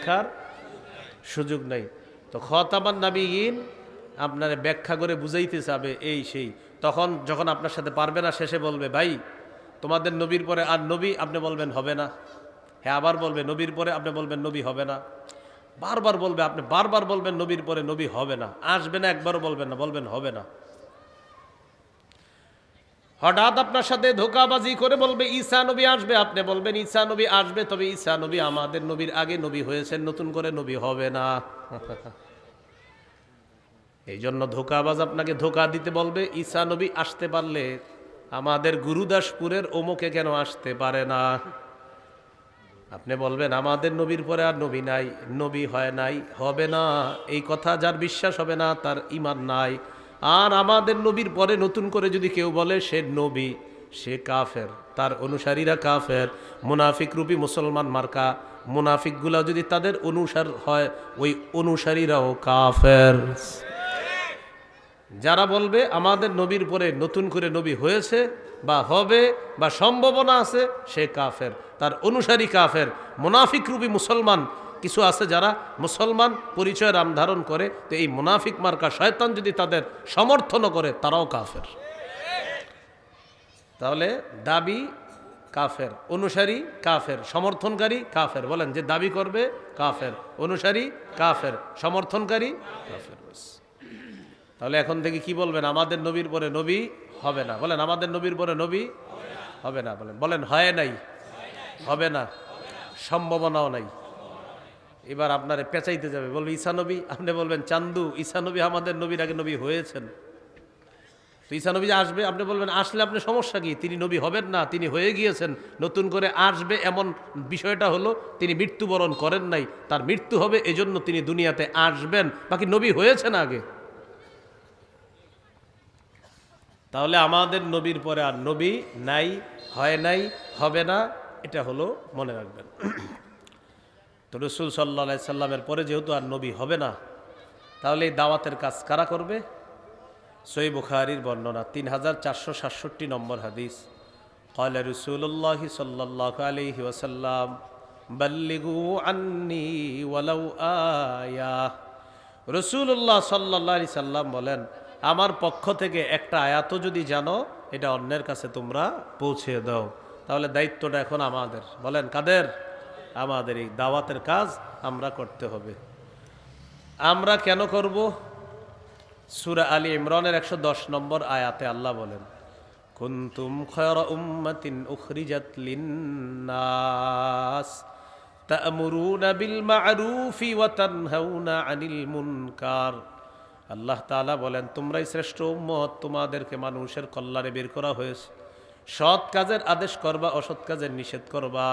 ব্যাখ্যার সুযোগ নাই। তো খতামান নবীন আপনার ব্যাখ্যা করে বুঝাইতে চাবে এই সেই, তখন যখন আপনার সাথে পারবে না শেষে বলবে ভাই তোমাদের নবীর পরে আর নবী, আপনি বলবেন হবে না। হ্যাঁ আবার বলবে নবীর পরে, আপনি বলবেন নবী হবে না। বারবার বলবে, আপনি বারবার বলবেন নবীর পরে নবী হবে না, আসবে না, একবারও বলবেন না, বলবেন হবে না। হঠাৎ আপনার সাথে ধোঁকাবাজি করে বলবে ঈসা নবী আসবে, আপনি বলবেন ঈসা নবী আসবে, তবে ঈসা নবী আমাদের নবীর আগে নবী হয়েছেন, নতুন করে নবী হবে না। এই জন্য ধোঁকাবাজ আপনাকে ধোঁকা দিতে বলবে ঈসা নবী আসতে পারলে আমাদের গুরুদাসপুরের অমুকে কেন আসতে পারে না। আপনি বলবেন আমাদের নবীর পরে আর নবী নাই, নবী হয় নাই, হবে না। এই কথা যার বিশ্বাস হবে না তার ঈমান নাই। আর আমাদের নবীর পরে নতুন করে যদি কেউ বলে সে নবী, সে কাফের, তার অনুসারীরা কাফের। মুনাফিক রূপী মুসলমান মার্কা মুনাফিকগুলা যদি তাদের অনুসার হয়, ওই অনুসারীরাও কাফের। যারা বলবে আমাদের নবীর পরে নতুন করে নবী হয়েছে বা হবে বা সম্ভাবনা আছে, সে কাফের, তার অনুসারী কাফের। মুনাফিক রূপী মুসলমান কিছু আছে যারা মুসলমান পরিচয় নাম ধারণ করে, তো এই মুনাফিক মার্কা শয়তান যদি তাদের সমর্থন করে তারাও কাফের। তাহলে দাবি কাফের, অনুসারী কাফের, সমর্থনকারী কাফের। বলেন যে দাবি করবে কাফের, অনুসারী কাফের, সমর্থনকারী কাফের। তাহলে এখন থেকে কি বলবেন? আমাদের নবীর পরে নবী হবে না। বলেন আমাদের নবীর পরে নবী হবে না। বলেন বলেন হয় নাই, হবে না, সম্ভাবনাও নাই। এবার আপনারে পেঁচাইতে যাবে, বলবে ঈসা নবী, আপনি বলবেন চান্দু ঈসা নবী আমাদের নবীর আগে নবী হয়েছেন, তো ঈসা নবী আসবে, আপনি বলবেন আসলে আপনার সমস্যা কি? তিনি নবী হবেন না, তিনি হয়ে গিয়েছেন, নতুন করে আসবে এমন বিষয়টা হলো তিনি মৃত্যুবরণ করেন নাই, তার মৃত্যু হবে এজন্য তিনি দুনিয়াতে আসবেন, বাকি নবী হয়েছেন আগে। তাহলে আমাদের নবীর পরে আর নবী নাই, হয় নাই, হবে না, এটা হলো মনে রাখবেন। তো রাসূল সাল্লাল্লাহু আলাইহি সাল্লামের পরে যেহেতু আর নবী হবে না, তাহলে এই দাওয়াতের কাজ কারা করবে? সহিহ বুখারীর বর্ণনা 3467 নম্বর হাদিস। قال رسول الله صلى الله عليه وسلم بلغوا عني ولو آية। রাসূলুল্লাহ সাল্লাল্লাহু আলাইহি সাল্লাম বলেন, আমার পক্ষ থেকে একটা আয়াতও যদি জানো, এটা অন্যের কাছে তোমরা পৌঁছে দাও। তাহলে দায়িত্বটা এখন আমাদের। বলেন কাদের? আমাদের। এই দাওয়াতের কাজ আমরা করতে হবে। আমরা কেন করব? সূরা আলী ইমরানের 110 নম্বর আয়াতে আল্লাহ বলেন, কুনতুম খায়রা উম্মাতিন উখরিজাত লিন্নাস তা'মুরুনা বিল মা'রুফি ওয়া তানহাউনা আনিল মুনকার। আল্লাহ তাআলা বলেন, তোমরাই শ্রেষ্ঠ উম্মত, তোমাদেরকে মানুষের কল্যাণে বের করা হয়েছে, সৎ কাজের আদেশ করবা, অসৎ কাজের নিষেধ করবা।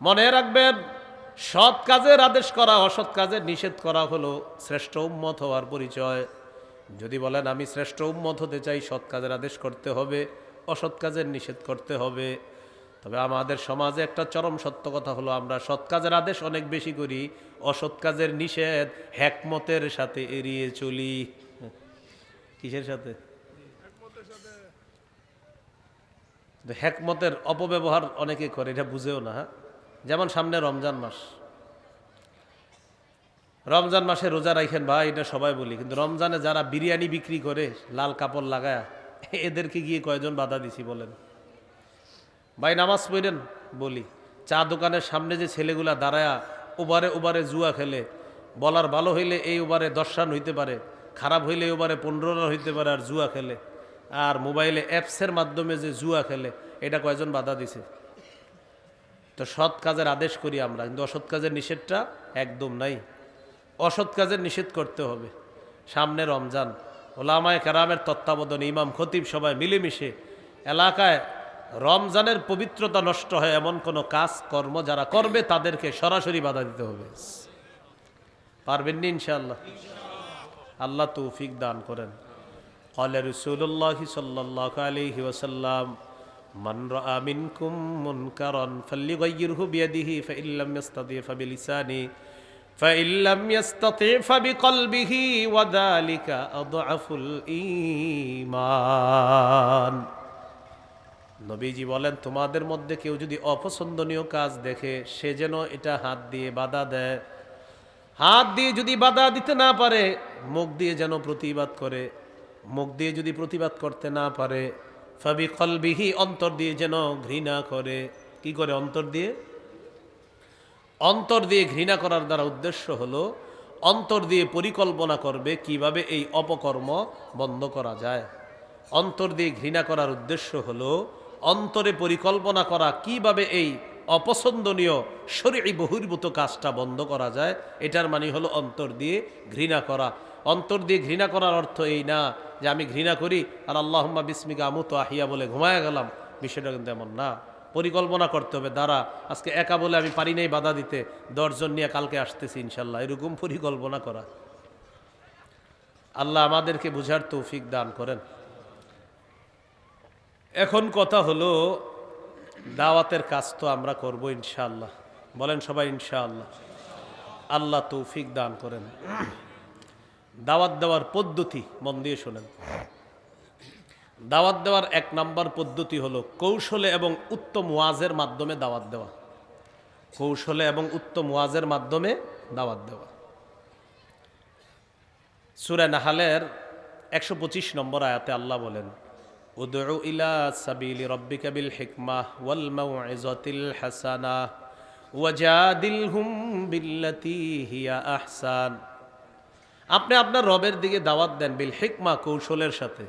মনে রাখবেন, সৎ কাজের আদেশ করা, অসৎ কাজের নিষেধ করা হলো শ্রেষ্ঠ উম্মত হওয়ার পরিচয়। যদি বলেন আমি শ্রেষ্ঠ উম্মত হতে চাই, সৎ কাজের আদেশ করতে হবে, অসৎ কাজের নিষেধ করতে হবে। তবে আমাদের সমাজে একটা চরম সত্য কথা হলো, আমরা সৎ কাজের আদেশ অনেক বেশি করি, অসৎ কাজের নিষেধ হ্যাকমতের সাথে এড়িয়ে চলি। কিসের সাথে? হ্যাকমতের অপব্যবহার অনেকে করে, এটা বুঝেও না। যেমন সামনে রমজান মাস, রমজান মাসে রোজা রাখেন ভাই, এটা সবাই বলি, কিন্তু রমজানে যারা বিরিয়ানি বিক্রি করে লাল কাপড় লাগায়, এদেরকে গিয়ে কয়জন বাধা দিছি বলেন? ভাই নামাজ পড়েন বলি, চা দোকানের সামনে যে ছেলেগুলা দাঁড়ায়া ওভারে ওভারে জুয়া খেলে, বলার ভালো হইলে এই ওভারে 10 রান হইতে পারে, খারাপ হইলে এই ওভারে 15 রান হইতে পারে, আর জুয়া খেলে, আর মোবাইলে অ্যাপসের মাধ্যমে যে জুয়া খেলে, এটা কয়জন বাধা দিছে? তো সৎ কাজের আদেশ করি আমরা, কিন্তু অসৎ কাজের নিষেধটা একদম নাই। অসৎ কাজের নিষেধ করতে হবে। সামনে রমজান, ওলামায়ে কেরামের তত্ত্বাবধানে ইমাম খতিব সবাই মিলেমিশে এলাকায় রমজানের পবিত্রতা নষ্ট হয় এমন কোনো কাজ কর্ম যারা করবে তাদেরকে সরাসরি বাধা দিতে হবে। পারবেন নি ইনশাআল্লাহ? আল্লাহ তৌফিক দান করেন। ক্বালা রাসূলুল্লাহ সাল্লাল্লাহু আলাইহি ওয়াসাল্লাম, মান রাআ মিনকুম মুনকারান ফালইগাইয়িরহু বিয়াদিহি ফাইন লাম ইস্তাতি ফাবিলিসানি ফাইন লাম ইস্তাতি ফাবিকলবিহি ওয়া যালিকা আযআফুল ঈমান। নবীজি বলেন, তোমাদের মধ্যে কেউ যদি অপছন্দনীয় কাজ দেখে সে যেন এটা হাত দিয়ে বাধা দেয়। হাত দিয়ে যদি বাধা দিতে না পারে, মুখ দিয়ে যেন প্রতিবাদ করে। মুখ দিয়ে যদি প্রতিবাদ করতে না পারে, ফাবি কলবিহি, অন্তর দিয়ে যেন ঘৃণা করে। কি করে? অন্তর দিয়ে। অন্তর দিয়ে ঘৃণা করার দ্বারা উদ্দেশ্য হলো অন্তর দিয়ে পরিকল্পনা করবে কিভাবে এই অপকর্ম বন্ধ করা যায়। অন্তর দিয়ে ঘৃণা করার উদ্দেশ্য হলো অন্তরে পরিকল্পনা করা কিভাবে এই অপছন্দনীয় শরীয়ী বহির্ভূত কাজটা বন্ধ করা যায়। এটার মানে হলো অন্তর দিয়ে ঘৃণা করা। অন্তর দিয়ে ঘৃণা করার অর্থ এই না যে আমি ঘৃণা করি আর আল্লাহুম্মা বিসমিকা আমুতু আহিয়া বলে ঘুমায় গেলাম। বিষয়টা কিন্তু এমন না। পরিকল্পনা করতে হবে, দ্বারা আজকে একা বলে আমি পারি নাই বাধা দিতে, 10 জন নিয়ে কালকে আসতেছি ইনশাল্লাহ, এরকম পরিকল্পনা করা। আল্লাহ আমাদেরকে বুঝার তৌফিক দান করেন। এখন কথা হলো, দাওয়াতের কাজ তো আমরা করব ইনশাআল্লাহ। বলেন সবাই ইনশাআল্লাহ। আল্লাহ তৌফিক দান করেন। দাওয়াত দেওয়ার পদ্ধতি মন দিয়ে শোনেন। দাওয়াত দেওয়ার 1 নম্বর পদ্ধতি হলো কৌশলে এবং উত্তম ওয়াজের মাধ্যমে দাওয়াত দেওয়া। কৌশলে এবং উত্তম ওয়াজের মাধ্যমে দাওয়াত দেওয়া। সূরা নাহলের 125 নম্বর আয়াতে আল্লাহ বলেন, উদউ ইলা সাবিলি রাব্বিকা বিল হিকমাহ ওয়াল মাউইযাতিল হাসানাহ ওয়াজাদিলহুম বিল্লাতী হিয়া আহসান। আপনি আপনার রবের দিকে দাওয়াত দেন বিল হিকমা, কৌশলের সাথে,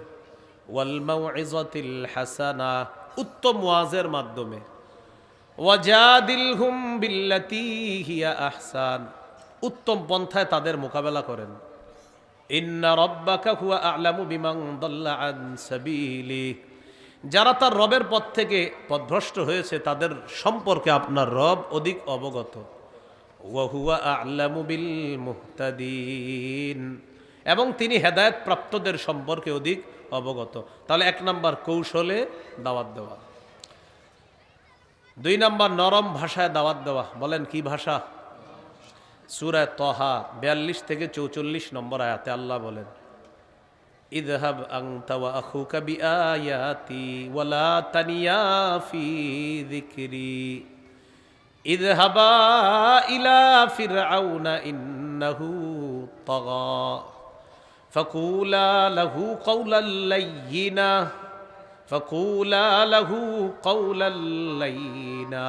ওয়াল মাউইযাতিল হাসানাহ, উত্তম ওয়াজের মাধ্যমে, ওয়াজাদিলহুম বিল্লাতী হিয়া আহসান, উত্তম পন্থায় তাদের মোকাবেলা করেন। ইন্না রাব্বাকা হুয়া আ'লামু বিমান দাল্লা আন সাবিলি, যারা তার রবের পথ থেকে পথভ্রষ্ট হয়েছে তাদের সম্পর্কে আপনার রব অধিক অবগত। ওয়া হুয়া আ'লামু বিল মুহতাদিন, এবং তিনি হেদায়েত প্রাপ্তদের সম্পর্কে অধিক অবগত। তাহলে 1 নম্বর কৌশলে দাওয়াত দেওয়া। 2 নম্বর নরম ভাষায় দাওয়াত দেওয়া। বলেন কি ভাষা? সূরা তাহা 42 থেকে 44 নম্বর আয়াতে আল্লাহ বলেন, ইযহাব আনতা ওয়া আখুকা বিআয়াতি ওয়ালা তানিয়া ফি যিকরি ইযহাবা ইলা ফিরআউনা ইন্নাহু তাগা ফাকুলা লাহু কাওলাল লাইয়িনা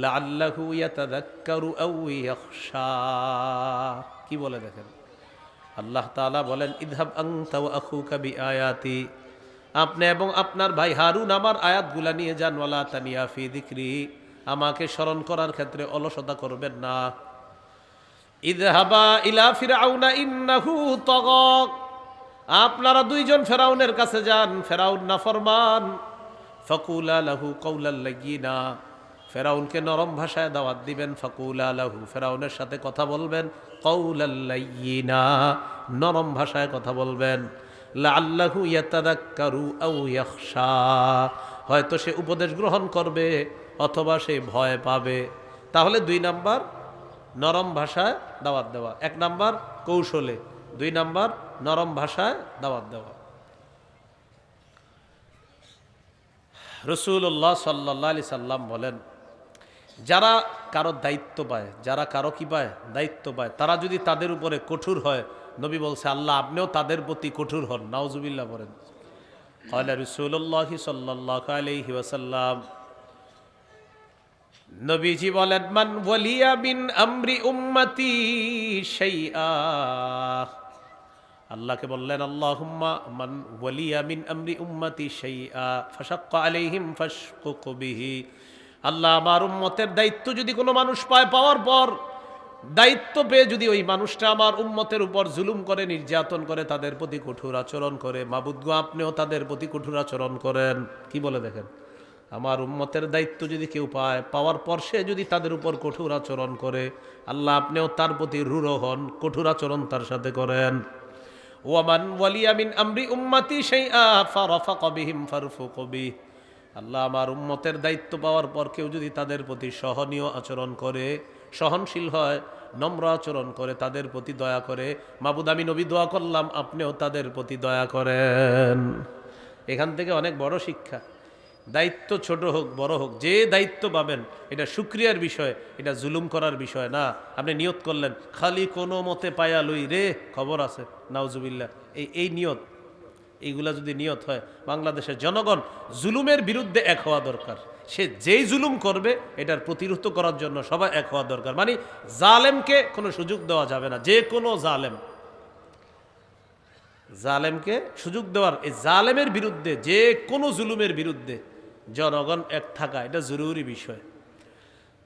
লাআল্লাহু ইয়াতাযাক্কারু আও ইয়াখশা। কি বলে দেখেন, আল্লাহ তাআলা বলেন, ইযহাব আনতা ওয়া আখুকা বিআয়াতি, আপনি এবং আপনার ভাই হারুন আমার আয়াতগুলা নিয়ে যান, ওয়ালা তানিয়া ফি যিকরি, আমাকে স্মরণ করার ক্ষেত্রে অলসতা করবেন না। ইযহাবা ইলা ফিরআউনা ইন্নাহু তাগা, আপনারা 2 জন ফেরাউনের কাছে যান, ফেরাউন নাফরমান। ফাকুলা লাহু কাওলাল লাইয়িনা, ফেরাউনকে নরম ভাষায় দাওয়াত দিবেন। ফাকুলা লাহু, ফেরাউনের সাথে কথা বলবেন। কাওলাল লাইয়িনা, নরম ভাষায় কথা বলবেন। লাআল্লাহু ইয়াতাযাক্কারু আও ইয়াখশা, হয়তো সে উপদেশ গ্রহণ করবে অথবা সে ভয় পাবে। তাহলে 2 নাম্বার নরম ভাষায় দাওয়াত দেওয়া। 1 নাম্বার কৌশলে, 2 নাম্বার নরম ভাষায় দাওয়াত দেওয়া। রাসূলুল্লাহ সাল্লাল্লাহু আলাইহি সাল্লাম বলেন, যারা কারো দায়িত্ব পায়, যারা কারো কি পায়, দায়িত্ব পায়, তারা যদি তাদের উপরে কঠোর হয়, নবী বলছে আল্লাহ আপনিও তাদের প্রতি কঠোর হন। নাউজুবিল্লাহ বলেন। ক্বালা রাসূলুল্লাহ সাল্লাল্লাহু আলাইহি ওয়াসাল্লাম, নবীজি বলেন, মান ওয়ালিয়া মিন আমরি উম্মতি শাইআ, আল্লাহকে বললেন, আল্লাহুম্মা মান ওয়ালিয়া মিন আমরি উম্মতি শাইআ ফাশাক্কা আলাইহিম ফাশকুক বিহি, আল্লাহ আমার উম্মতের দায়িত্ব যদি কোনো মানুষ পায়, পাওয়ার পর দায়িত্ব পেয়ে যদি ওই মানুষটা আমার উম্মতের উপর জুলুম করে, নির্যাতন করে, তাদের প্রতি কঠোর আচরণ করে, মাবুদ গো আপনিও তাদের প্রতি কঠোর আচরণ করেন। কি বলে দেখেন, আমার উম্মতের দায়িত্ব যদি কেউ পায়, পাওয়ার পর সে যদি তাদের উপর কঠোর আচরণ করে, আল্লাহ আপনিও তার প্রতি রূঢ় হন, কঠোর আচরণ তার সাথে করেন। ওয়ামান ওয়ালিয়া মিন আমরি উম্মতি শাইআ ফারাফাকা বিহিম ফারফুক বিহি, আল্লাহ আমার উম্মতের দায়িত্ব পাওয়ার পর কেউ যদি তাদের প্রতি সহনীয় আচরণ করে, সহনশীল হয়, নম্র আচরণ করে, তাদের প্রতি দয়া করে, মাবুদ আমি নবী দোয়া করলাম আপনিও তাদের প্রতি দয়া করেন। এখান থেকে অনেক বড় শিক্ষা দায়িত্ব ছোট হোক বড় হোক, যে দায়িত্ব পাবেন এটা শুকরিয়ার বিষয়, এটা জুলুম করার বিষয় না। আপনি নিয়ত করলেন খালি কোনো মতে পায়া লই রে, খবর আছে নাউজুবিল্লাহ, এই নিয়ত, এইগুলা যদি নিয়ত হয়, বাংলাদেশের জনগণ জুলুমের বিরুদ্ধে এক হওয়া দরকার। সে যেই জুলুম করবে এটার প্রতিরোধ করার জন্য সবাই এক হওয়া দরকার। মানে জালেমকে কোনো সুযোগ দেওয়া যাবে না, যে কোনো জালেমকে সুযোগ দেওয়ার, এই জালেমের বিরুদ্ধে, যে কোনো জুলুমের বিরুদ্ধে জনগণ এক থাকা এটা জরুরি বিষয়।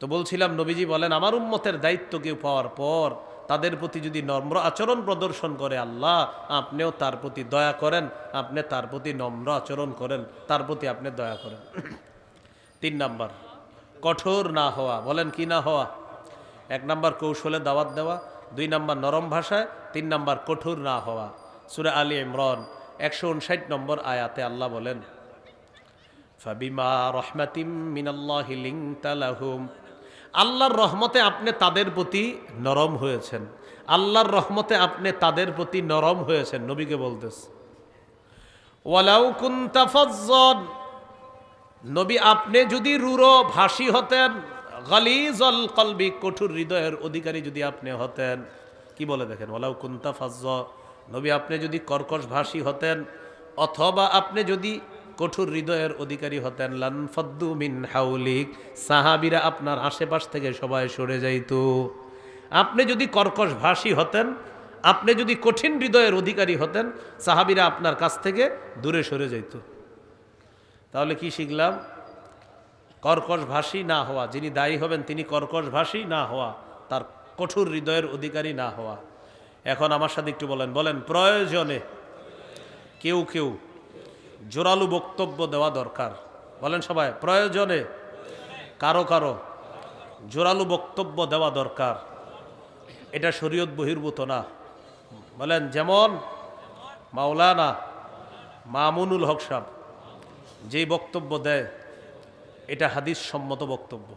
তো বলছিলাম, নবীজি বলেন আমার উম্মতের দায়িত্ব কেউ পাওয়ার পর তাদের প্রতি যদি নম্র আচরণ প্রদর্শন করে, আল্লাহ আপনিও তার প্রতি দয়া করেন, আপনি তার প্রতি নম্র আচরণ করেন, তার প্রতি আপনি দয়া করেন। 3 নাম্বার, কঠোর না হওয়া। বলেন কি না হওয়া? 1 নাম্বার কৌশলে দাওয়াত দেওয়া, 2 নাম্বার নরম ভাষায়, 3 নাম্বার কঠোর না হওয়া। সূরা আলী ইমরান 159 নম্বর আয়াতে আল্লাহ বলেন, ফাবিমা রহমাতিম মিনাল্লাহি লিনতা লাহুম, আল্লাহর রহমতে আপনি তাদের প্রতি নরম হয়েছেন, আল্লাহর রহমতে আপনি তাদের প্রতি নরম হয়েছেন। নবীকে বলতেছে, ওয়ালাউ কুনতা ফাজ্জান, নবী আপনি যদি রূঢ় ভাষী হতেন, গালিজল কলবি, কঠোর হৃদয়ের অধিকারী যদি আপনি হতেন, কি বলে দেখেন, ওয়ালাউ কুনতা ফাজ্জা, নবী আপনি যদি কর্কশ ভাষী হতেন, অথবা আপনি যদি কঠোর হৃদয়ের অধিকারী হতেন, লানফাদ্দু মিন হাউলিক, সাহাবীরা আপনার আশেপাশ থেকে সবাই সরে যাইত। আপনি যদি কর্কশ ভাষী হতেন, আপনি যদি কঠিন হৃদয়ের অধিকারী হতেন, সাহাবীরা আপনার কাছ থেকে দূরে সরে যাইত। তাহলে কি শিখলাম? কর্কশ ভাষী না হওয়া, যিনি দায়ী হবেন তিনি কর্কশ ভাষী না হওয়া, তার কঠোর হৃদয়ের অধিকারী না হওয়া। এখন আমার সাথে একটু বলেন, প্রয়োজনে কেউ কেউ জোরালো বক্তব্য দেওয়া দরকার। বলেন সবাই, প্রয়োজনে কারো কারো জোরালো বক্তব্য দেওয়া দরকার, এটা শরীয়ত বহির্ভূত না। বলেন, যেমন মাওলানা মামুনুল হক সাহেব যেই বক্তব্য দেয় এটা হাদিস সম্মত বক্তব্য।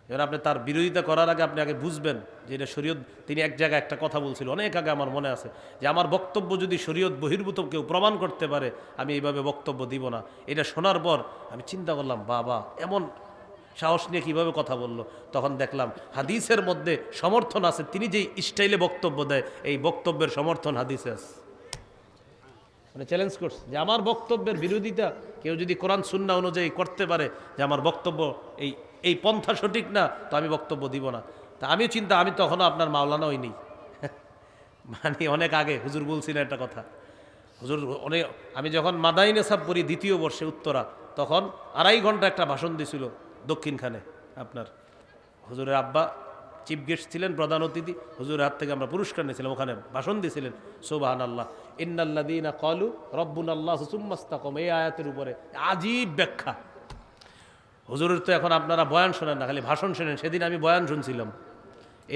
এবার আপনি তার বিরোধিতা করার আগে আপনি আগে বুঝবেন যে এটা শরীয়ত। তিনি এক জায়গায় একটা কথা বলছিল অনেক আগে, আমার মনে আছে, যে আমার বক্তব্য যদি শরীয়ত বহির্ভূত কেউ প্রমাণ করতে পারে আমি এইভাবে বক্তব্য দিব না। এটা শোনার পর আমি চিন্তা করলাম, বাবা এমন সাহস নিয়ে কীভাবে কথা বললো। তখন দেখলাম হাদিসের মধ্যে সমর্থন আছে, তিনি যেই স্টাইলে বক্তব্য দেয় এই বক্তব্যের সমর্থন হাদিসে আছে। মানে চ্যালেঞ্জ করছে যে আমার বক্তব্যের বিরোধিতা কেউ যদি কোরআন সুন্নাহ অনুযায়ী করতে পারে, যে আমার বক্তব্য এই পন্থা সঠিক না, তো আমি বক্তব্য দিব না। তা আমিও চিন্তা, আমি তখনও আপনার মাওলানা হইনি, মানে অনেক আগে হুজুর বলছিলেন একটা কথা। হুজুর অনেক, আমি যখন মাদাইনে সাহেব পড়ি 2য় বর্ষে উত্তরা, তখন 2.5 ঘন্টা একটা ভাষণ দিছিল দক্ষিণখানে। আপনার হুজুরের আব্বা চিফ গেস্ট ছিলেন, প্রধান অতিথি, হুজুরের হাত থেকে আমরা পুরস্কার নিয়েছিলাম, ওখানে ভাষণ দিয়েছিলেন সুবহানাল্লাহ, ইন্নাল্লাযীনা ক্বালু রাব্বুনাল্লাহু সুম্মা ইসতাকামু, এই আয়াতের উপরে আজীব ব্যাখ্যা। হুজুরের তো এখন আপনারা বয়ান শোনেন না, খালি ভাষণ শোনেন। সেদিন আমি বয়ান শুনছিলাম,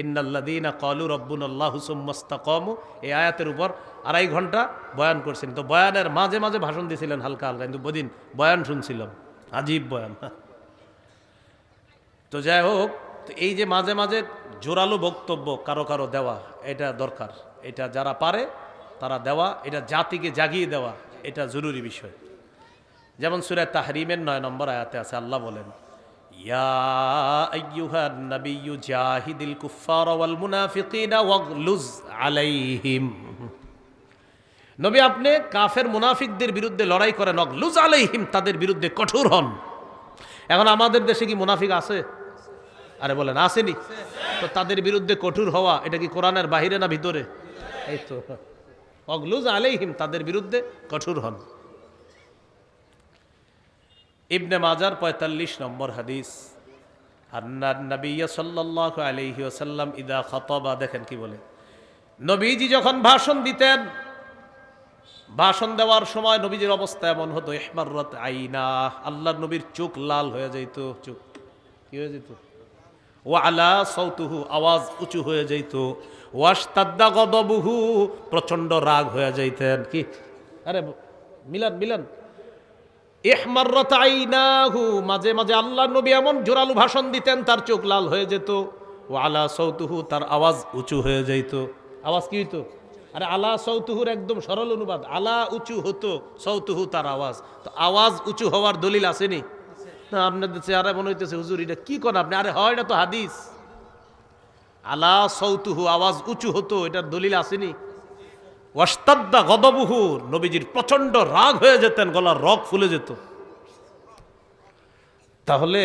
ইন্নাল্লাযীনা ক্বালু রাব্বুনাল্লাহু সুম্মা ইসতাকামু, এই আয়াতের উপর 2.5 ঘন্টা বয়ান করছেন। তো বয়ানের মাঝে মাঝে ভাষণ দিয়েছিলেন হালকা হালকা, কিন্তু ওদিন বয়ান শুনছিলাম, আজীব বয়ান। তো যাই হোক, তো এই যে মাঝে মাঝে জোরালো বক্তব্য কারো কারো দেওয়া, এটা দরকার। এটা যারা পারে তারা দেওয়া, এটা জাতিকে জাগিয়ে দেওয়া, এটা জরুরি বিষয়। যেমন সূরা তাহরিমের 9 নম্বর আয়াতে আছে, আল্লাহ বলেন, ইয়া আইয়ুহান নাবিয়্যু জাহিদিল কুফফারা ওয়াল মুনাফিকিনা ওয়াগলুজ আলাইহিম, নবী আপনি কাফের মুনাফিকদের বিরুদ্ধে লড়াই করেন, ওয়াগলুজ আলাইহিম, তাদের বিরুদ্ধে কঠোর হন। এখন আমাদের দেশে কি মুনাফিক আছে? আরে বলেন, আসেনি? তো তাদের বিরুদ্ধে কঠোর হওয়া এটা কি কোরআনের বাহিরে না ভিতরে? এই তো, ওয়াগলুজ আলাইহিম, তাদের বিরুদ্ধে কঠোর হন। ইবনে মাজার 45 নম্বর হাদিস, আন্নান নবিয়্য সাল্লাল্লাহু আলাইহি ওয়াসাল্লাম ইদা খাতাবা, দেখেন কি বলে, নবীজি যখন ভাষণ দিতেন, ভাষণ দেওয়ার সময় নবীজির অবস্থা এমন হতো, ইহমাররাত আইনা, আল্লাহর নবীর চোখ লাল হয়ে যেত। চোখ কি হয়ে যেত? ওয়া আলা সাউতুহু, আওয়াজ উঁচু হয়ে যেত। ওয়াশতাদ্দা গদবুহু, প্রচন্ড রাগ হয়ে যাইতেন। কি, আরে মিলান ইহমাররাত আইনাহু, মাঝে মাঝে আল্লাহর নবী এমন জোরালো ভাষণ দিতেন তার চোখ লাল হয়ে যেত। ওয়া আলা সাউতুহু, তার আওয়াজ উঁচু হয়ে যেত। আওয়াজ কি হইতো? আরে আলা সৌতুহুর একদম সরল অনুবাদ, আলা উঁচু হতো, সৌতুহু তার আওয়াজ। তো আওয়াজ উঁচু হওয়ার দলিল আসেনি? না, আপনাদের চেহারা মনে হইতেছে হুজুর এটা কি করেন আপনি? আরে হয়, এটা তো হাদিস। আলা সৌতুহু, আওয়াজ উঁচু হতো, এটার দলিল আসেনি? ওয়াস্তাদ্দা গদবুহু, নবীজির প্রচন্ড রাগ হয়ে যেতেন, গলার রগ ফুলে যেত। তাহলে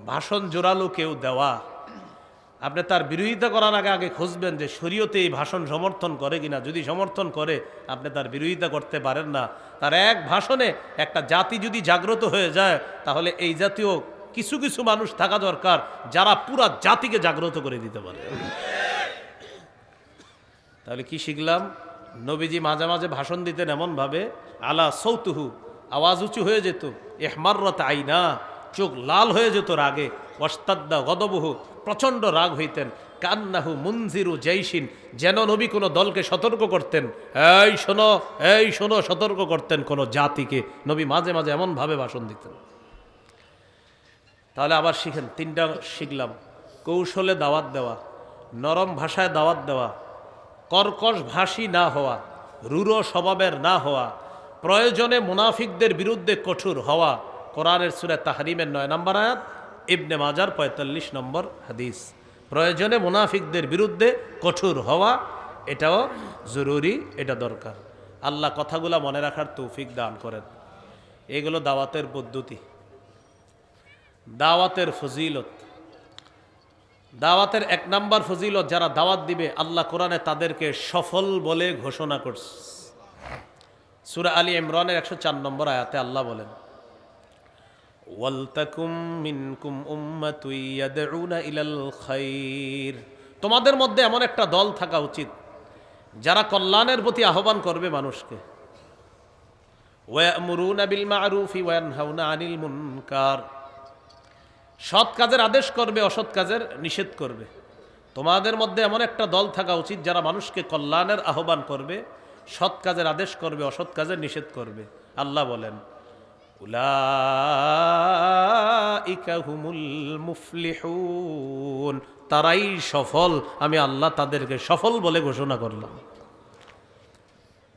ভাষণ জোরালো কেউ দেওয়া, আপনি তার বিরোধিতা করার আগে আগে খুঁজবেন যে শরীয়তে এই ভাষণ সমর্থন করে কিনা। যদি সমর্থন করে, আপনি তার বিরোধিতা করতে পারেন না। তার এক ভাষণে একটা জাতি যদি জাগ্রত হয়ে যায়, তাহলে এই জাতীয় কিছু কিছু মানুষ থাকা দরকার যারা পুরা জাতিকে জাগ্রত করে দিতে পারে। তাহলে কি শিখলাম? নবীজি মাঝে মাঝে ভাষণ দিতেন এমনভাবে, আলা সৌতুহু, আওয়াজ উঁচু হয়ে যেত, ইহমাররাত আইনা, চোখ লাল হয়ে যেত রাগে, ওয়াস্তাদ্দা গদবহু, প্রচণ্ড রাগ হইতেন, কান্নাহু মুনজিরু জাইশিন, যেন নবী কোনো দলকে সতর্ক করতেন, এই শোনো, এই শোনো, সতর্ক করতেন কোনো জাতিকে। নবী মাঝে মাঝে এমনভাবে ভাষণ দিতেন। তাহলে আবার শিখেন, তিনটা শিখলাম: কৌশলে দাওয়াত দেওয়া, নরম ভাষায় দাওয়াত দেওয়া, কর্কশ ভাষী না হওয়া, রূঢ় স্বভাবের না হওয়া, প্রয়োজনে মুনাফিকদের বিরুদ্ধে কঠোর হওয়া। কোরআনের সূরা তাহরিমের 9 নম্বর আয়াত, ইবনে মাজার 45 নম্বর হাদিস। প্রয়োজনে মুনাফিকদের বিরুদ্ধে কঠোর হওয়া, এটাও জরুরি, এটা দরকার। আল্লাহ কথাগুলো মনে রাখার তৌফিক দান করেন। এগুলো দাওয়াতের পদ্ধতি, দাওয়াতের ফজিলত। দাওয়াতের 1 নম্বর ফজিলত, যারা দাওয়াত দিবে আল্লাহ কোরআনে তাদেরকে সফল বলে ঘোষণা করছে। সূরা আলী ইমরানের 104 নম্বর আয়াতে আল্লাহ বলেন, ওয়ালতাকুম মিনকুম উম্মাতুন ইয়াদউনা ইলাল খায়র, তোমাদের মধ্যে এমন একটা দল থাকা উচিত যারা কল্যাণের প্রতি আহ্বান করবে মানুষকে। ওয়ায়ামুরুনা বিল মা'রুফি ওয়া ইয়ানহাউনা আনিল মুনকার, সৎ কাজের আদেশ করবে, অসৎ কাজের নিষেধ করবে। তোমাদের মধ্যে এমন একটা দল থাকা উচিত যারা মানুষকে কল্যাণের আহ্বান করবে, সৎ কাজের আদেশ করবে, অসৎ কাজের নিষেধ করবে। আল্লাহ বলেন, উলাইকা হুমুল মুফলিহুন, তারাই সফল, আমি আল্লাহ তাদেরকে সফল বলে ঘোষণা করলাম।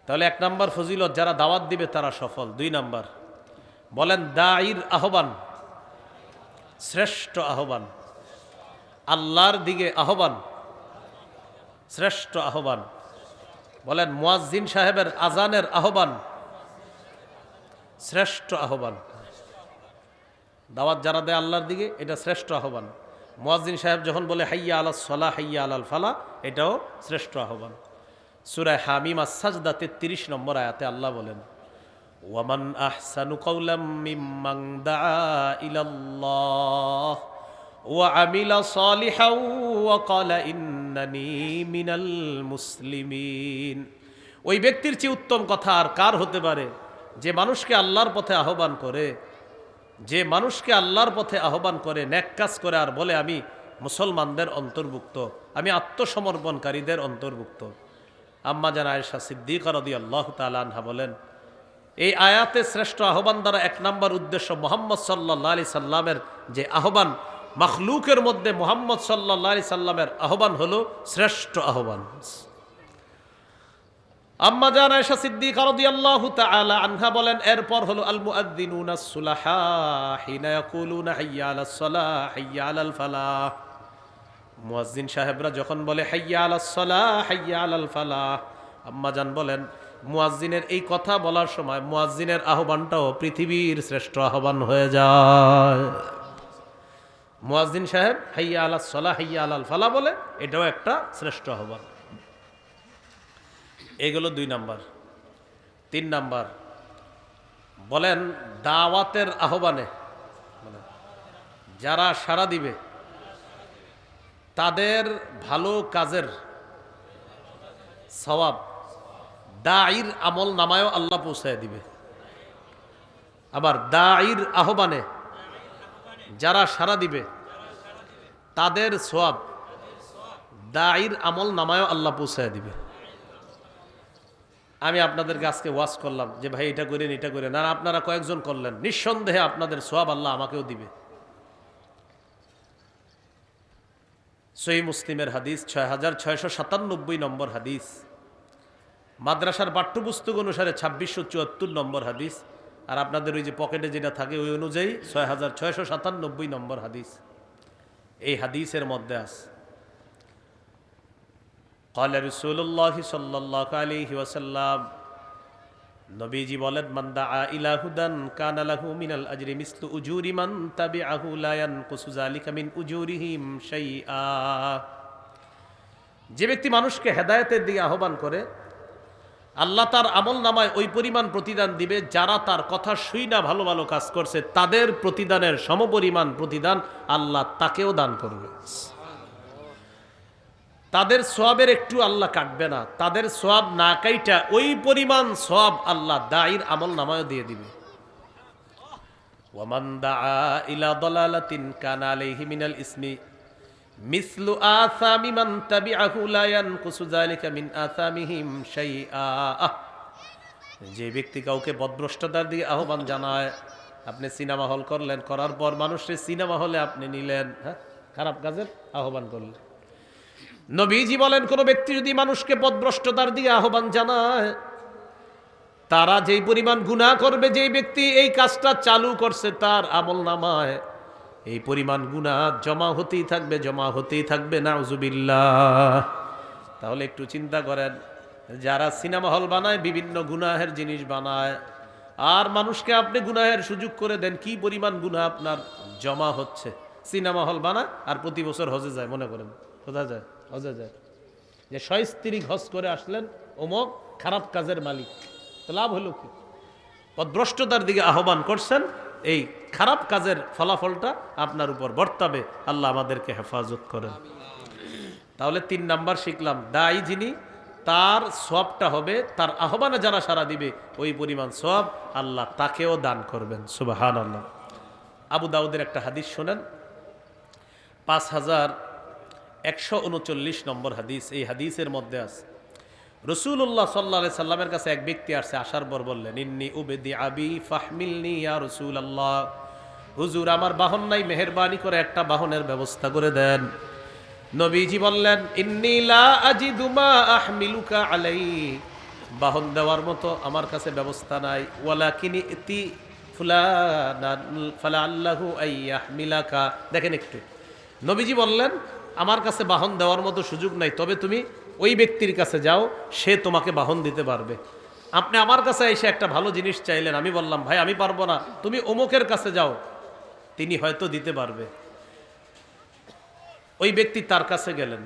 তাহলে 1 নম্বর ফজিলত, যারা দাওয়াত দিবে তারা সফল। 2 নম্বর বলেন, দাঈর আহ্বান শ্রেষ্ঠ আহ্বান, আল্লাহর দিকে আহ্বান শ্রেষ্ঠ আহ্বান। বলেন, মুয়াজ্জিন সাহেবের আজানের আহ্বান শ্রেষ্ঠ আহ্বান। দাওয়াত যারা দেয় আল্লাহর দিকে, এটা শ্রেষ্ঠ আহ্বান। মুয়াজ্জিন সাহেব যখন বলে হাইয়া আলাস সালাহ, হাইয়া আলাল ফালাহ, এটাও শ্রেষ্ঠ আহ্বান। সূরা হামিম আস-সাজদা 33 নম্বর আয়াতে আল্লাহ বলেন, ওয়ামান আহসানু কাওলাম মিম্মান দাআ ইলাল্লাহ ওয়া আমিলা সালিহান ওয়া ক্বালা ইন্নানি মিনাল মুসলিমিন। ওই ব্যক্তির চেয়ে উত্তম কথা আর কার হতে পারে যে মানুষকে আল্লাহর পথে আহ্বান করে, যে মানুষকে আল্লাহর পথে আহ্বান করে, নেক কাজ করে আর বলে আমি মুসলমানদের অন্তর্ভুক্ত, আমি আত্মসমর্পণকারীদের অন্তর্ভুক্ত। আম্মা জান আয়েশা সিদ্দিকা রাদিয়াল্লাহু তাআলা আনহা বলেন, এই আয়াতে শ্রেষ্ঠ আহ্বান দ্বারা 1 নম্বর উদ্দেশ্য মুহাম্মদ সাল্লাল্লাহু আলাইহি সাল্লামের যে আহ্বান, মাখলুকের মধ্যে মুহাম্মদ সাল্লাল্লাহু আলাইহি সাল্লামের আহ্বান হলো শ্রেষ্ঠ আহ্বান। আম্মা জান আয়েশা সিদ্দিকা রাদিয়াল্লাহু তাআলা আনহা বলেন, এরপর হলো আল মুআদ্দিনুনাস সুলাহা হিনা ইয়াকুলুনা হাইয়া আলাস সালাহ হাইয়া আলাল ফালাহ। মুয়াজ্জিন সাহেবরা যখন বলে হাইয়া আলাস সালাহ হাইয়া আলাল ফালাহ, আম্মা জান বলেন মুয়াজ্জিনের এই কথা বলার সময় মুয়াজ্জিনের আহ্বানটাও পৃথিবীর শ্রেষ্ঠ আহ্বান হয়ে যায়। মুয়াজ্জিন সাহেব হাইয়া আলাস সালাহ হাইয়া আলাল ফালাহ বলে, এটাও একটা শ্রেষ্ঠ আহ্বান। এগুলো 2 নাম্বার। 3 নাম্বার বলেন, দাওয়াতের আহ্বানে যারা সাড়া দিবে তাদের ভালো কাজের সওয়াব দাঈর আমল নামায়ও আল্লাহ পৌঁছায় দিবে। আবার দাঈর আহ্বানে যারা সাড়া দিবে তাদের সওয়াব দাঈর আমল নামায়ও আল্লাহ পৌঁছায় দিবে। আমি আপনাদেরকে আজকে ওয়াজ করলাম যে ভাই এটা করেন, এটা করেন, আর আপনারা কয়েকজন করলেন, নিঃসন্দেহে আপনাদের সওয়াব আল্লাহ আমাকেও দিবে। সহিহ মুসলিমের হাদিস 6697 নম্বর হাদিস, মাদ্রাসার পাঠ্যপুস্তক অনুসারে 2674 নম্বর হাদিস, আর আপনাদের ওই যে পকেটে যেটা থাকে ওই অনুযায়ী 6697 নম্বর হাদিস। এই হাদিসের মধ্যে আছে قال رسول الله صلى الله عليه وسلم, নবীজি বলেন, মান দাআ ইলা হুদান কানা লাহু মিনাল আজরি মিসলু উজুরি মান তাবিআহু লা ইয়ানকুসু যালিকা মিন উজুরিহিম শাইআ। যে ব্যক্তি মানুষকে হেদায়েতের দিকে আহ্বান করে, আল্লাহ তার আমল নামায় ওই পরিমাণ প্রতিদান দিবে যারা তার কথা শুই না ভালো ভালো কাজ করছে, তাদের প্রতিদানের সমপরিমাণ প্রতিদান আল্লাহ তাকেও দান করবে। তাদের সওয়াবের একটু আল্লাহ কাটবে না, তাদের সওয়াব না কাইটা ওই পরিমাণ সওয়াব আল্লাহ দায়ীর আমল নামায় দিয়ে দিবে। ওয়ামান দাআ ইলা দালালাতিন কানা আলাইহি মিনাল ইসমি মিসলু আসামি মান তাবিআহু লা ইয়ানকুসু যালিকা মিন আসামিহিম শাইআ। যে ব্যক্তি কাউকে বদভ্রষ্টতার দিকে আহ্বান জানায়, আপনি সিনেমা হল করলেন, করার পর মানুষের সিনেমা হলে আপনি নিলেন, হ্যাঁ, খারাপ কাজের আহ্বান করলেন। নবীজি বলেন, কোন ব্যক্তি যদি মানুষকে পথভ্রষ্টতার দিকে আহ্বান জানায়, তারা যেই পরিমাণ গুনাহ করবে, যেই ব্যক্তি এই কাজটা চালু করছে তার আমল নামায় এই পরিমাণ গুনাহ জমা হতেই থাকবে, জমা হতেই থাকবে, নাউজুবিল্লাহ। তাহলে একটু চিন্তা করেন, যারা সিনেমা হল বানায়, বিভিন্ন গুনাহের জিনিস বানায়, আর মানুষকে আপনি গুনাহের সুযোগ করে দেন, কি পরিমাণ গুনাহ আপনার জমা হচ্ছে। সিনেমা হল বানায় আর প্রতি বছর হজে যায়, মনে করেন কোথায় যায়? হজে যায়। যে সস্ত্রীক হজ করে আসলেন, অমুক খারাপ কাজের মালিক, তো লাভ হলো কি? পথভ্রষ্টতার দিকে আহ্বান করছেন, এই খারাপ কাজের ফলাফলটা আপনার উপর বর্তাবে। আল্লাহ আমাদেরকে হেফাজত করেন। তাহলে 3 নাম্বার শিখলাম, দায়ী যিনি, তার সওয়াবটা হবে, তার আহ্বানে যারা সাড়া দিবে ওই পরিমাণ সওয়াব আল্লাহ তাকেও দান করবেন। সুবহানাল্লাহ। আবু দাউদের একটা হাদিস শোনেন, 5139 নম্বর হাদিস। এই হাদিসের মধ্যে আছে, রাসূলুল্লাহ সাল্লাল্লাহু আলাইহি সাল্লামের কাছে এক ব্যক্তি আসছে, আসার পর বললেন, ইন্নী উবদি আবি ফাহমিলনি ইয়া রাসূলুল্লাহ, হুজুর আমার বাহন নাই, মেহেরবানি করে একটা বাহনের ব্যবস্থা করে দেন। নবীজি বললেন, ইন্নী লা আজিদু মা আহমিলুকা আলাইহি, বাহন দেওয়ার মতো আমার কাছে ব্যবস্থা নাই। ওয়ালাকিন ইতি ফুলানান ফালাআল্লাহু আইয়াহমিলাকা। দেখেন একটু, নবীজি বললেন, আমার কাছে বাহন দেওয়ার মতো সুযোগ নাই, তবে তুমি ওই ব্যক্তির কাছে যাও, সে তোমাকে বাহন দিতে পারবে। আপনি আমার কাছে এসে একটা ভালো জিনিস চাইলেন, আমি বললাম, ভাই আমি পারবো না, তুমি অমুকের কাছে যাও, তিনি হয়তো দিতে পারবে। ওই ব্যক্তি তার কাছে গেলেন,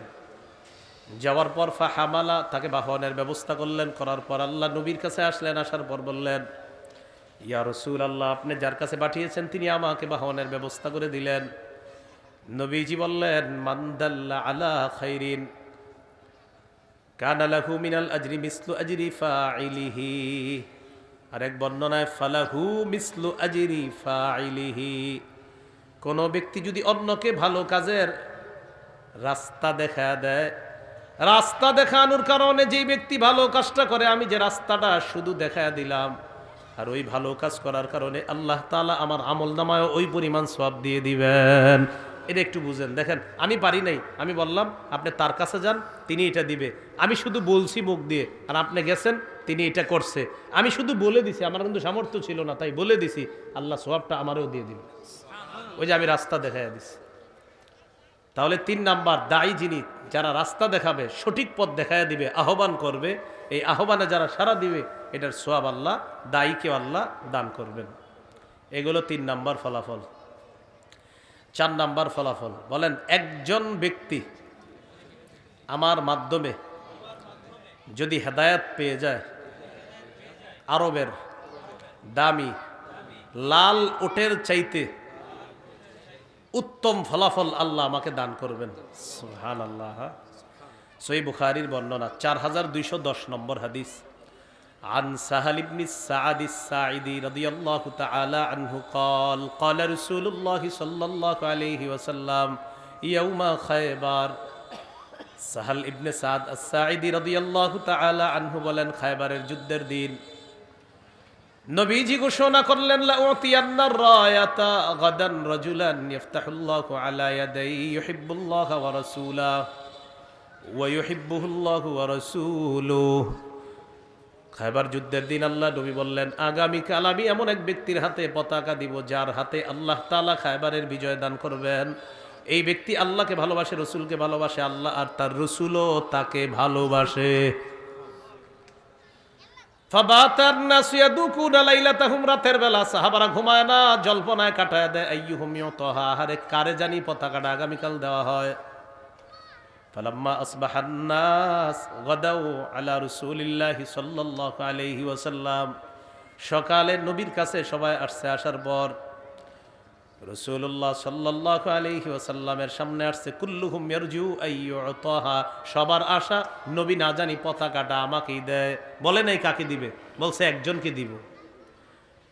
যাওয়ার পর ফাহামালা, তাকে বাহনের ব্যবস্থা করলেন। করার পর আল্লাহ নবীর কাছে আসলেন, আসার পর বললেন, ইয়া রাসূলুল্লাহ, আপনি যার কাছে পাঠিয়েছেন তিনি আমাকে বাহনের ব্যবস্থা করে দিলেন। নবীজি বললেন, মান দাল্লা আলা খাইরিন কানা লাহু মিনাল আজরি মিসলু আজরি ফাইলিহি। আরেক বর্ণনায় ফালাহু মিসলু আজরি ফাইলিহি। কোন ব্যক্তি যদি অন্যকে ভালো কাজের রাস্তা দেখা দেয়, রাস্তা দেখানোর কারণে যেই ব্যক্তি ভালো কাজটা করে, আমি যে রাস্তাটা শুধু দেখায় দিলাম, আর ওই ভালো কাজ করার কারণে আল্লাহ তাআলা আমার আমল নামায় ওই পরিমাণ সওয়াব দিয়ে দিবেন। এটা একটু বুঝেন। দেখেন, আমি পারি নাই, আমি বললাম আপনি তার কাছে যান, তিনি এটা দিবে। আমি শুধু বলছি মুখ দিয়ে, আর আপনি গেছেন, তিনি এটা করছে। আমি শুধু বলে দিছি, আমার কিন্তু সামর্থ্য ছিল না, তাই বলে দিছি, আল্লাহ সওয়াবটা আমারও দিয়ে দিবে। ওই যে আমি রাস্তা দেখাইয়া দিছি। তাহলে 3 নাম্বার, দায়ী যিনি, যারা রাস্তা দেখাবে, সঠিক পথ দেখাইয়া দিবে, আহ্বান করবে, এই আহ্বানে যারা সাড়া দিবে, এটার সওয়াব আল্লাহ দায়ীকে আল্লাহ দান করবেন। এগুলো 3 নাম্বার ফলাফল। 4 নাম্বার ফলাফল, বলেন, একজন ব্যক্তি আমার মাধ্যমে যদি হেদায়েত পেয়ে যায়, আরবের দামি লাল উটের চাইতে উত্তম ফলাফল আল্লাহ আমাকে দান করবেন। সুবহানাল্লাহ। সহিহ বুখারীর বর্ণনা, 4210 নম্বর হাদিস। عن سهل بن السعد الساعدي رضي الله تعالى عنه قال قال رسول الله صلى الله عليه وسلم يوم خيبر। সাহাল ইবনে সাদ আস-সাঈদী রাদিয়াল্লাহু তাআলা আনহু বলেন, খায়বারের যুদ্ধের দিন নবীজি ঘোষণা করলেন, লা উতিয়ান্না রায়াতা গাদান রাজুলান ইফতাহুল্লাহু আলা ইয়াদাই ইউহিব্বুল্লাহ ওয়া রাসূলুহু ওয়া ইউহিব্বুহুল্লাহু ওয়া রাসূলুহু। খায়বার যুদ্ধের দিন আল্লাহ নবী বললেন, আগামীকাল আমি এমন এক ব্যক্তির হাতে পতাকা দিব যার হাতে আল্লাহ তাআলা খায়বারের বিজয় দান করবেন। এই ব্যক্তি আল্লাহকে ভালোবাসে, রসুলকে ভালোবাসে, আল্লাহ আর তার রসুলও তাকে ভালোবাসে। ফাবাতান নাসু ইয়াদুকুনা লাইলাতাহুম, রাতের বেলা সাহাবারা ঘুমায় না, জল্পনায় কাটায় দেয়। আইয়ুহুম ইউতাহা, আরে কারে জানি পতাকাটা আগামীকাল দেওয়া হয়। ফালাম্মা আসবাহান নাস গাদাউ আলা রাসূলিল্লাহি সাল্লাল্লাহু আলাইহি ওয়াসাল্লাম, সকালে নবীর কাছে সবাই আসছে। আসার পর রাসূলুল্লাহ সাল্লাল্লাহু আলাইহি ওয়াসাল্লামের সামনে আসছে। কুল্লুহুম ইয়ারজু আইয়ুতাহা, সবার আশা নবী না জানি পতাকাটা আমাকেই দেয়। বলে নাই কাকে দিবে, বলছে একজনকে দিব।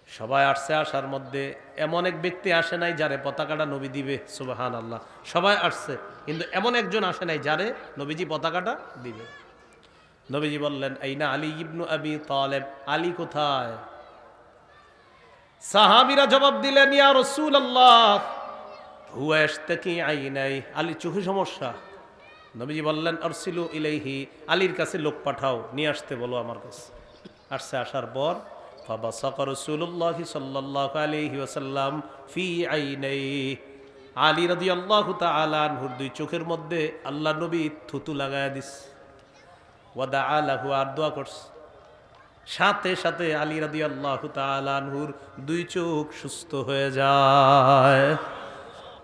সবাই আসছে, আসার মধ্যে এমন এক ব্যক্তি আসে নাই যারে পতাকাটা নবী দিবে। সুবহানাল্লাহ, সবাই আসছে কিন্তু এমন একজন আসে নাই যারে নবীজি পতাকাটা দিবে। নবীজি বললেন, আইনা আলী ইবনু আবি তালেব, আলী কোথায়? সাহাবীরা জবাব দিলেন, ইয়া রাসূলুল্লাহ হুয়া ইশতাকি আইনাই, আলী চোখে সমস্যা। নবীজি বললেন, আরসিলু ইলাইহি, আলীর কাছে লোক পাঠাও, নিয়ে আসতে বলো আমার কাছে। আসছে, আসার পর ফাবাসাকা রাসূলুল্লাহি সাল্লাল্লাহু আলাইহি ওয়াসাল্লাম ফি আইনাইহি, আলী রাদিয়াল্লাহু তাআলা আনহুর দুই চোখের মধ্যে আল্লাহ নবী থুতু লাগায়া দিস। ওয়া দাআ লাহু, আর দোয়া করছে। সাথে সাথে আলী রাদিয়াল্লাহু তাআলা আনহুর দুই চোখ সুস্থ হয়ে যায়।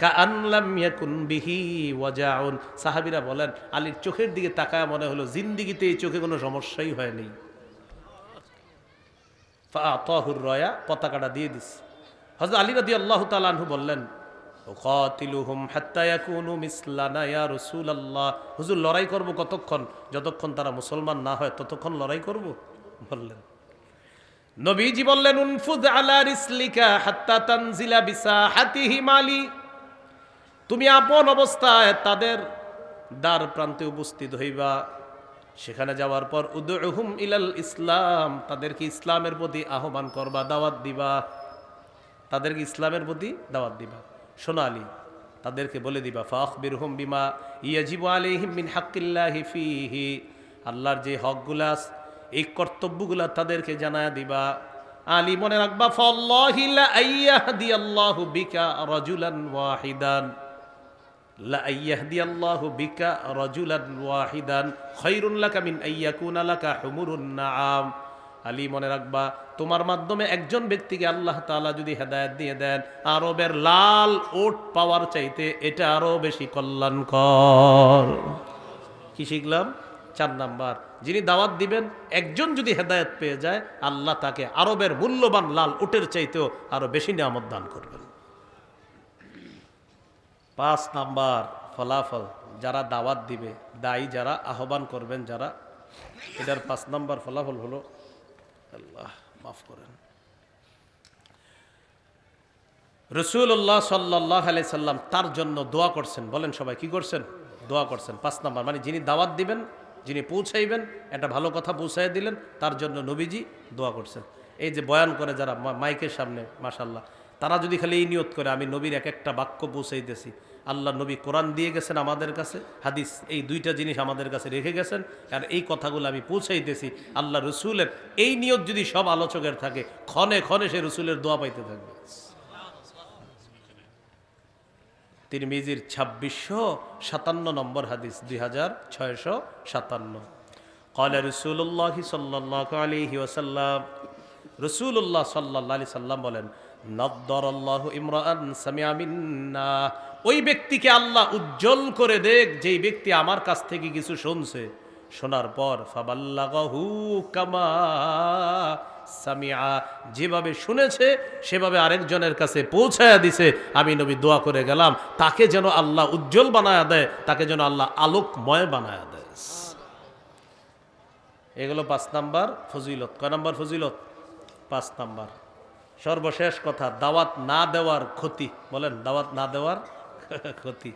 কাআন লাম ইয়াকুন বিহি ওয়াজাউন, সাহাবীরা বলেন আলীর চোখের দিকে তাকায় মনে হলো জিন্দেগিতে এই চোখে কোনো সমস্যাই হয়নি। ফাআতাহুর রায়া, পতাকাটা দিয়ে দিস। হযরত আলী রাদিয়াল্লাহু তাআলা আনহু বললেন, উকাতিলুহুম হাত্তা ইয়াকুনু মিসলানা ইয়া রাসূলুল্লাহ, হুজুর লড়াই করব কতক্ষণ? যতক্ষণ তারা মুসলমান না হয় ততক্ষণ লড়াই করব। বললেন, নবীজি বললেন, উনফুদ আলা রিসলিকা হাত্তা তানজিলা বিসাহাতিহি মালি, তুমি আপন অবস্থায় তাদের দ্বার প্রান্তে উপস্থিত হইবা। সেখানে যাওয়ার পর উদউহুম ইলাল ইসলাম, তাদেরকে ইসলামের প্রতি আহ্বান করবা, দাওয়াত দিবা, তাদেরকে ইসলামের প্রতি দাওয়াত দিবা। শোনো আলী, তাদেরকে বলে দিবা, ফাখবিরহুম বিমা ইয়াজিবু আলাইহিম মিন হাক্কিল্লাহি ফীহি, আল্লাহর যে হকগুলা, এই কর্তব্যগুলা তাদেরকে জানায়া দিবা। আলী মনে রাখবা, ফাল্লাহি লা আইয়াহদিয়াল্লাহু বিকা রাজুলান ওয়াহিদান, লা আইয়াহদিয়াল্লাহু বিকা রাজুলান ওয়াহিদান খায়রুন লাকা মিন আইয়াকুনা লাকা হুমুরুন নাআম। আলী মনে রাখবা, তোমার মাধ্যমে একজন ব্যক্তিকে আল্লাহ তাআলা যদি হেদায়েত দিয়ে দেন, আরবের লাল ওট পাওয়ার চাইতে এটা আরো বেশি কল্যাণকর। কি শিখলাম? 4 নাম্বার, যিনি দাওয়াত দিবেন একজন যদি হেদায়েত পেয়ে যায়, আল্লাহ তাকে আরবের মূল্যবান লাল উটের চাইতেও আরো বেশি নিয়ামত দান করবেন। 5 নাম্বার ফলাফল, যারা দাওয়াত দিবে, দায়ী যারা, আহ্বান করবেন যারা, এটার 5 নাম্বার ফলাফল হলো, আল্লাহ মাফ করেন, রাসূলুল্লাহ সাল্লাল্লাহু আলাইহি সাল্লাম তার জন্য দোয়া করছেন। বলেন সবাই, কি করছেন? দোয়া করছেন। 5 নাম্বার মানে যিনি দাওয়াত দিবেন, যিনি পৌঁছাইবেন, একটা ভালো কথা পৌঁছাই দিলেন, তার জন্য নবীজি দোয়া করছেন। এই যে বয়ান করে যারা মাইকের সামনে, মাশাআল্লাহ, তারা যদি খালি এই নিয়ত করে, আমি নবীর এক একটা বাক্য পৌঁছাইতেছি, আল্লাহ নবী কোরআন দিয়ে গেছেন আমাদের কাছে, হাদিস, এই দুইটা জিনিস আমাদের কাছে রেখে গেছেন, আর এই কথাগুলো আমি পৌঁছাইতেছি, আল্লাহ রসুলের এই নিয়ত যদি সব আলোচকের থাকে, ক্ষণে ক্ষণে সে রসুলের দোয়া পাইতে থাকবে। তিরমিজির 2657 নম্বর হাদিস, 2657। ক্বালা রাসূলুল্লাহি সাল্লাল্লাহু আলাইহি ওয়াসাল্লাম, রাসূলুল্লাহ সাল্লাল্লাহু আলাইহি সাল্লাম বলেন, নাদ্দারাল্লাহু ইমরাআন সামিআ মিন্না, ওই ব্যক্তিকে আল্লাহ উজ্জ্বল করে দেখ যেই ব্যক্তি আমার কাছ থেকে কিছু শুনছে, শোনার পর ফাবাল্লাগাহু কামা সামিআ, যেভাবে শুনেছে সেভাবে আরেকজনের কাছে পৌঁছায়া দিছে। আমি নবী দোয়া করে গেলাম, তাকে যেন আল্লাহ উজ্জ্বল বানায়া দেয়, তাকে যেন আল্লাহ আলোকময় বানায়া দেয়। এগুলো 5 নাম্বার ফজিলত। কয় নাম্বার ফজিলত? 5 নাম্বার। সর্বশেষ কথা, দাওয়াত না দেওয়ার ক্ষতি। বলেন, দাওয়াত না দেওয়ার ক্ষতি।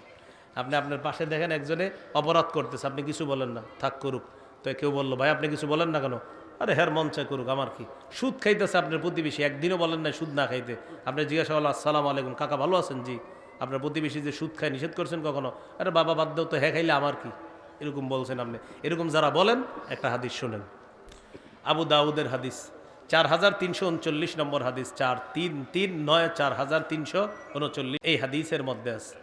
আপনি আপনার পাশে দেখেন একজনে অপরাধ করতেছে, আপনি কিছু বলেন না, থাক করুক। তো কেউ বললো, ভাই আপনি কিছু বলেন না কেন? আরে হের মন চায় করুক, আমার কি। সুদ খাইতেছে আপনার প্রতিবেশী, একদিনও বলেন না সুদ না খাইতে। আপনি জিজ্ঞাসা করলেন, আসসালামু আলাইকুম কাকা, ভালো আছেন? জি। আপনার প্রতিবেশী যে সুদ খায়, নিষেধ করছেন কখনো? আরে বাবা বাদ দাও তো, হ্যাঁ খাইলে আমার কি, এরকম বলছেন আপনি। এরকম যারা বলেন, একটা হাদিস শোনেন। আবু দাউদের হাদিস 4339 নম্বর হাদিস, 4339 4339, এই হাদিসের মধ্যে আছে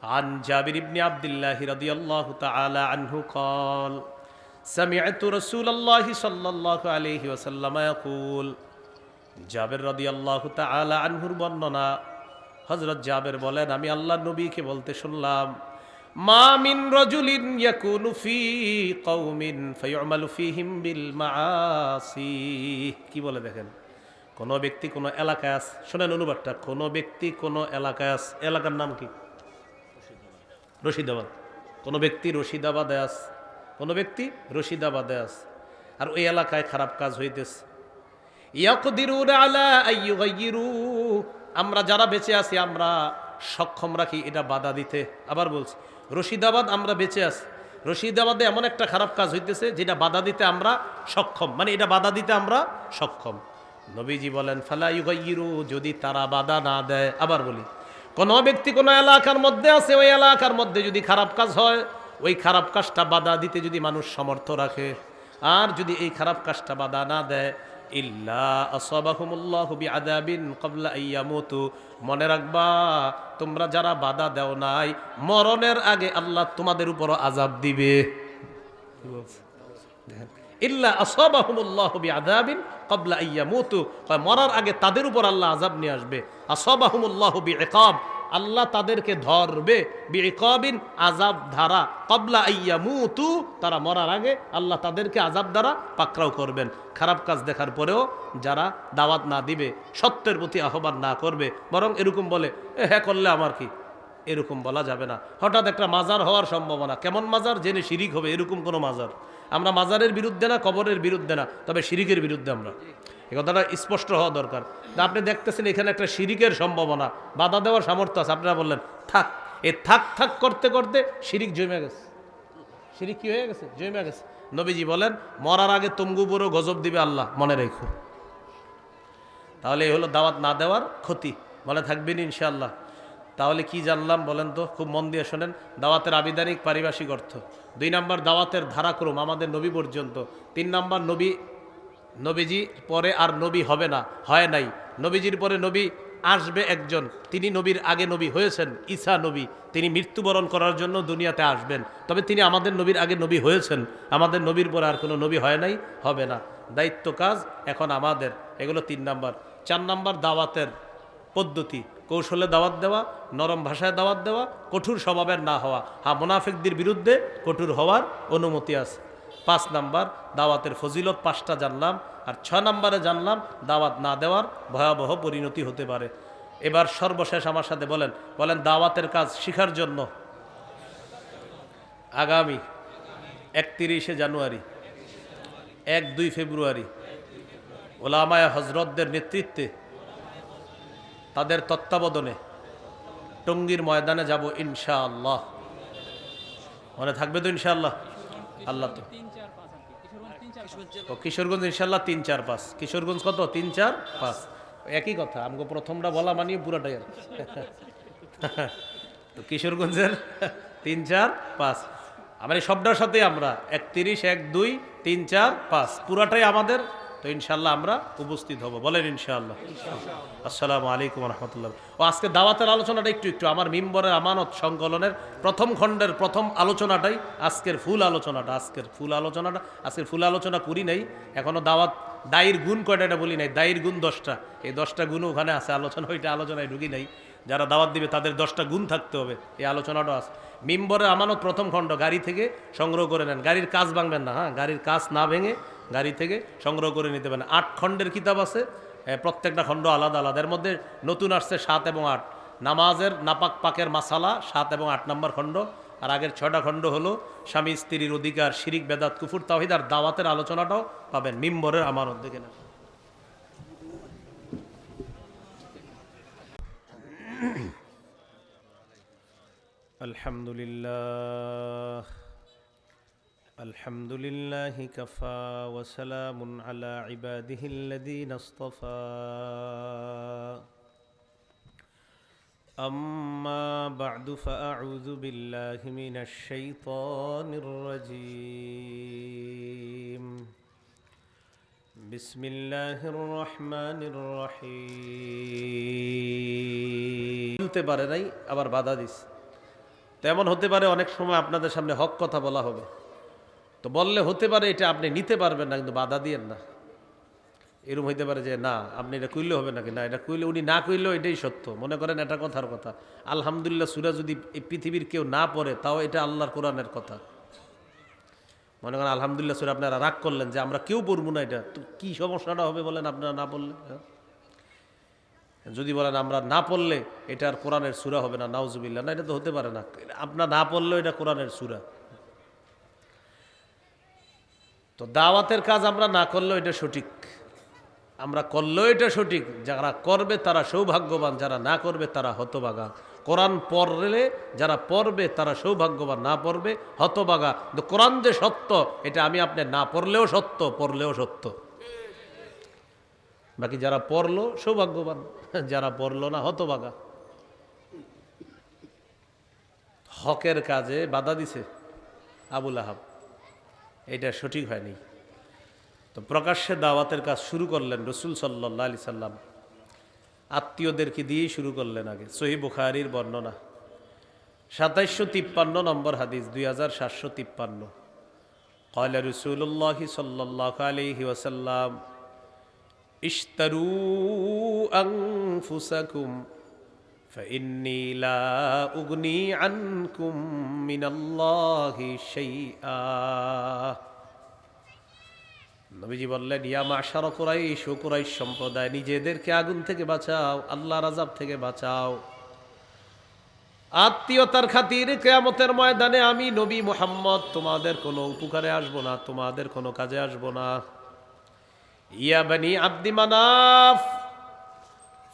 عن جابر بن عبد الله رضي الله تعالى عنه قال سمعت رسول الله صلى الله عليه وسلم يقول জাবের রাদিয়াল্লাহু তাআলা আনহুর বর্ণনা, হযরত জাবের বলেন আমি আল্লাহর নবীকে বলতে শুনলাম, মা মিন রাজুলিন ইয়াকুনু ফি কওমিন ফায়ুমালু ফীহিম বিল মাআসি। কি বলে দেখেন, কোন ব্যক্তি কোন এলাকায় আছে, শুনেন অনুবাদটা, কোন ব্যক্তি কোন এলাকায় আছে, এলাকার নাম কি? রশিদাবাদ। কোন ব্যক্তি রশিদাবাদে আছে, কোন ব্যক্তি রশিদাবাদে আছে, আর ওই এলাকায় খারাপ কাজ হইতেছে। ইয়াকদিরুনা আলা আইয়ুগাইয়িরু, আমরা যারা বেঁচে আছি আমরা সক্ষম রাখি এটা বাধা দিতে। আবার বলছি, রশিদাবাদ আমরা বেঁচে আছি, রশিদাবাদে এমন একটা খারাপ কাজ হইতেছে যেটা বাধা দিতে আমরা সক্ষম, মানে এটা বাধা দিতে আমরা সক্ষম। নবীজি বলেন ফালা ইউগাইয়িরু, যদি তারা বাধা না দেয়। আবার বলি, কোন ব্যক্তি কোন এলাকার মধ্যে আছে, ওই এলাকার মধ্যে যদি খারাপ কাজ হয়, ওই খারাপ কাজটা বাধা দিতে যদি মানুষ সমর্থ রাখে, আর যদি এই খারাপ কাজটা বাধা না দেয়, ইল্লা আসাবাহুমুল্লাহু বিআযাবিন ক্বাবলা আইয়ামুতু, মনে রাখবা তোমরা যারা বাধা দাও নাই, মরণের আগে আল্লাহ তোমাদের উপর আযাব দিবে। কি বলছে দেখেন, ইল্লা আসাবাহুমুল্লাহু বিআযাবিন ক্বাবলা আইয়ামুতু, মরার আগে তাদের উপর আল্লাহ আযাব নিয়ে আসবে। আসাবাহুমুল্লাহু বিইকাব, আল্লাহ তাদেরকে ধরবে, বিইকাবিন আযাব দ্বারা, ক্বাবলা আইয়ামুতু, তারা মরার আগে আল্লাহ তাদেরকে আযাব দ্বারা পাকড়াও করবেন। খারাপ কাজ দেখার পরেও যারা দাওয়াত না দিবে, সত্যের প্রতি আহ্বান না করবে, বরং এরকম বলে হ্যাঁ করলে আমার কি, এরকম বলা যাবে না। হঠাৎ একটা মাজার হওয়ার সম্ভাবনা, কেমন মাজার, জেনে শিরিক হবে, এরকম কোনো মাজার। আমরা মাজারের বিরুদ্ধে না, কবরের বিরুদ্ধে না, তবে শিরিকের বিরুদ্ধে আমরা, এই কথাটা স্পষ্ট হওয়া দরকার। আপনি দেখতেছেন এখানে একটা শিরিকের সম্ভাবনা, বাধা দেওয়ার সামর্থ্য আছে, আপনারা বললেন থাক, এ থাক থাক করতে করতে শিরিক জমে গেছে। শিরিক কি হয়ে গেছে? জমে গেছে। নবীজি বলেন মরার আগে তমগু পুরো গজব দিবে আল্লাহ, মনে রেখো। তাহলে এই হলো দাওয়াত না দেওয়ার ক্ষতি, মনে থাকবেন ইনশাআল্লাহ। তাহলে কি জানলাম বলেন তো, খুব মন দিয়ে শোনেন। দাওয়াতের আবিধানিক পারিভাষিক অর্থ, 2 নম্বর দাওয়াতের ধারাক্রম আমাদের নবী পর্যন্ত, 3 নম্বর নবীজি পরে আর নবী হবে না, হয় নাই। নবীজির পরে নবী আসবে একজন, তিনি নবীর আগে নবী হয়েছেন, ঈসা নবী, তিনি মৃত্যুবরণ করার জন্য দুনিয়াতে আসবেন, তবে তিনি আমাদের নবীর আগে নবী হয়েছেন, আমাদের নবীর পরে আর কোনো নবী হয় নাই, হবে না। দায়িত্ব কাজ এখন আমাদের, এগুলো 3 নম্বর। 4 নম্বর দাওয়াতের পদ্ধতি, কৌশলে দাওয়াত দেওয়া, নরম ভাষায় দাওয়াত দেওয়া, কঠোর স্বভাবের না হওয়া। হ্যাঁ, মুনাফিকদের বিরুদ্ধে কঠোর হওয়ার অনুমতি আছে। 5 নম্বর দাওয়াতের ফজিলত 5টা জানলাম, আর 6 নম্বরে জানলাম দাওয়াত না দেওয়ার ভয়াবহ পরিণতি হতে পারে। এবার সর্বশেষ আমার সাথে বলেন দাওয়াতের কাজ শিখার জন্য আগামী 31শে জানুয়ারি, 1-2 ফেব্রুয়ারি ওলামায়ে হজরতদের নেতৃত্বে, তাদের তত্ত্বাবধানে টঙ্গীর ময়দানে যাব ইনশাআল্লাহ। মনে থাকবে তো ইনশাআল্লাহ? আল্লাহ তো কিশোরগঞ্জ ইনশাআল্লাহ 3-4-5, কিশোরগঞ্জ কত 3-4-5 একই কথা, আমাকে প্রথমটা বলা মানে পুরাটাই আর তো কিশোরগঞ্জের 3-4-5, আমার এই সবটার সাথে আমরা 31, 1, 2, 3, 4, 5 পুরাটাই আমাদের, তো ইনশাআল্লাহ আমরা উপস্থিত হব। বলেন ইনশাআল্লাহ। আসসালামু আলাইকুম রহমতুল্লাহ। ও আজকে দাওয়াতের আলোচনাটা একটু আমার মিম্বরের আমানত সংকলনের প্রথম খণ্ডের প্রথম আলোচনাটাই আজকের ফুল আলোচনাটা, আজকের ফুল আলোচনা করি নাই এখনো। দাওয়াত দায়ের গুণ কয়টা এটা বলি নাই, দায়ের গুণ 10টা, এই 10টা গুণ ওখানে আছে, আলোচনা ওইটা আলোচনায় ঢুকি নাই। যারা দাওয়াত দিবে তাদের 10টা গুণ থাকতে হবে, এই আলোচনাটা আছে। মিম্বরের আমানত প্রথম খণ্ড গাড়ি থেকে সংগ্রহ করে নেন, গাড়ির কাজ ভাঙবেন না, হ্যাঁ, গাড়ির কাজ না ভেঙে গাড়ি থেকে সংগ্রহ করে নিতে পারেন। 8 খণ্ডের কিতাব আছে, প্রত্যেকটা খণ্ড আলাদা আলাদা। এর মধ্যে নতুন আসছে 7 এবং 8, নামাজের নাপাক পাকের মাসালা 7 এবং 8 নম্বর খণ্ড, আর আগের 6টা খণ্ড হলো স্বামী স্ত্রীর অধিকার, শিরিক, বেদাত, কুফর, তাওহীদ আর দাওয়াতের আলোচনাটাও পাবেন মিম্বরের আমানত দেখে নেন। আলহামদুলিল্লাহ আলহামদুলিল্লাহি কাফা ওয়া সালামুন আলা ইবাদিহিল্লাযীনা ইসতাফা। আম্মা বা'দু ফাআউযু বিল্লাহি মিনাশ শাইতানির রাজীম। বিসমিল্লাহির রহমানির রহিম। বলতে পারে নাই, আবার বাধা দিস। তেমন হতে পারে অনেক সময় আপনাদের সামনে হক কথা বলা হবে, তো বললে হতে পারে এটা আপনি নিতে পারবেন না, কিন্তু বাধা দিয়েন না। এরকম হইতে পারে যে না আপনি এটা কইলে হবে নাকি, না এটা কইলে, উনি না কইলেও এটাই সত্য মনে করেন, এটা কথার কথা। আলহামদুলিল্লাহ সূরা যদি এই পৃথিবীর কেউ না পড়ে, তাও এটা আল্লাহর কোরআনের কথা। মনে করেন আলহামদুলিল্লাহ সূরা আপনারা রাগ করলেন যে আমরা কেউ পড়বো না, এটা তো কি সমস্যাটা হবে বলেন আপনারা না পড়লে? যদি বলেন আমরা না পড়লে এটা আর কোরআনের সূরা হবে না, নাউজুবিল্লাহ, না এটা তো হতে পারে না। আপনার না পড়লেও এটা কোরআনের সূরা। তো দাওয়াতের কাজ আমরা না করলেও এটা সঠিক, আমরা করলেও এটা সঠিক। যারা করবে তারা সৌভাগ্যবান, যারা না করবে তারা হতভাগা। কোরআন পড়লে যারা পড়বে তারা সৌভাগ্যবান, না পড়বে হতভাগা। কিন্তু কোরআন যে সত্য, এটা আমি আপনি না পড়লেও সত্য, পড়লেও সত্য। বাকি যারা পড়লো সৌভাগ্যবান, যারা পড়লো না হতভাগা। হকের কাজে বাধা দিছে আবুল আহাব, এটা সঠিক হয়নি। তো প্রকাশ্যে দাওয়াতের কাজ শুরু করলেন রসুল সাল্লাল্লাহু আলাইহি সাল্লাম। আত্মীয়দেরকে দিয়েই শুরু করলেন আগে। সহিহ বুখারীর বর্ণনা 2753 নম্বর হাদিস, 2753। قال رسول الله صلى الله عليه وسلم اشتروا أنفسكم فإني لا أغني عنكم من الله شيئا। নবীজি বললেন, ইয়া মাশারা কুরাইশ, ও কুরাইশ সম্প্রদায়, নিজেদেরকে আগুন থেকে বাঁচাও, আল্লাহর আযাব থেকে বাঁচাও। আত্মীয়তার খাতিরে কিয়ামতের ময়দানে আমি নবী মুহাম্মদ তোমাদের কোনো উপকারে আসব না, তোমাদের কোনো কাজে আসব না। ইয়া বনি আব্দি মানাফ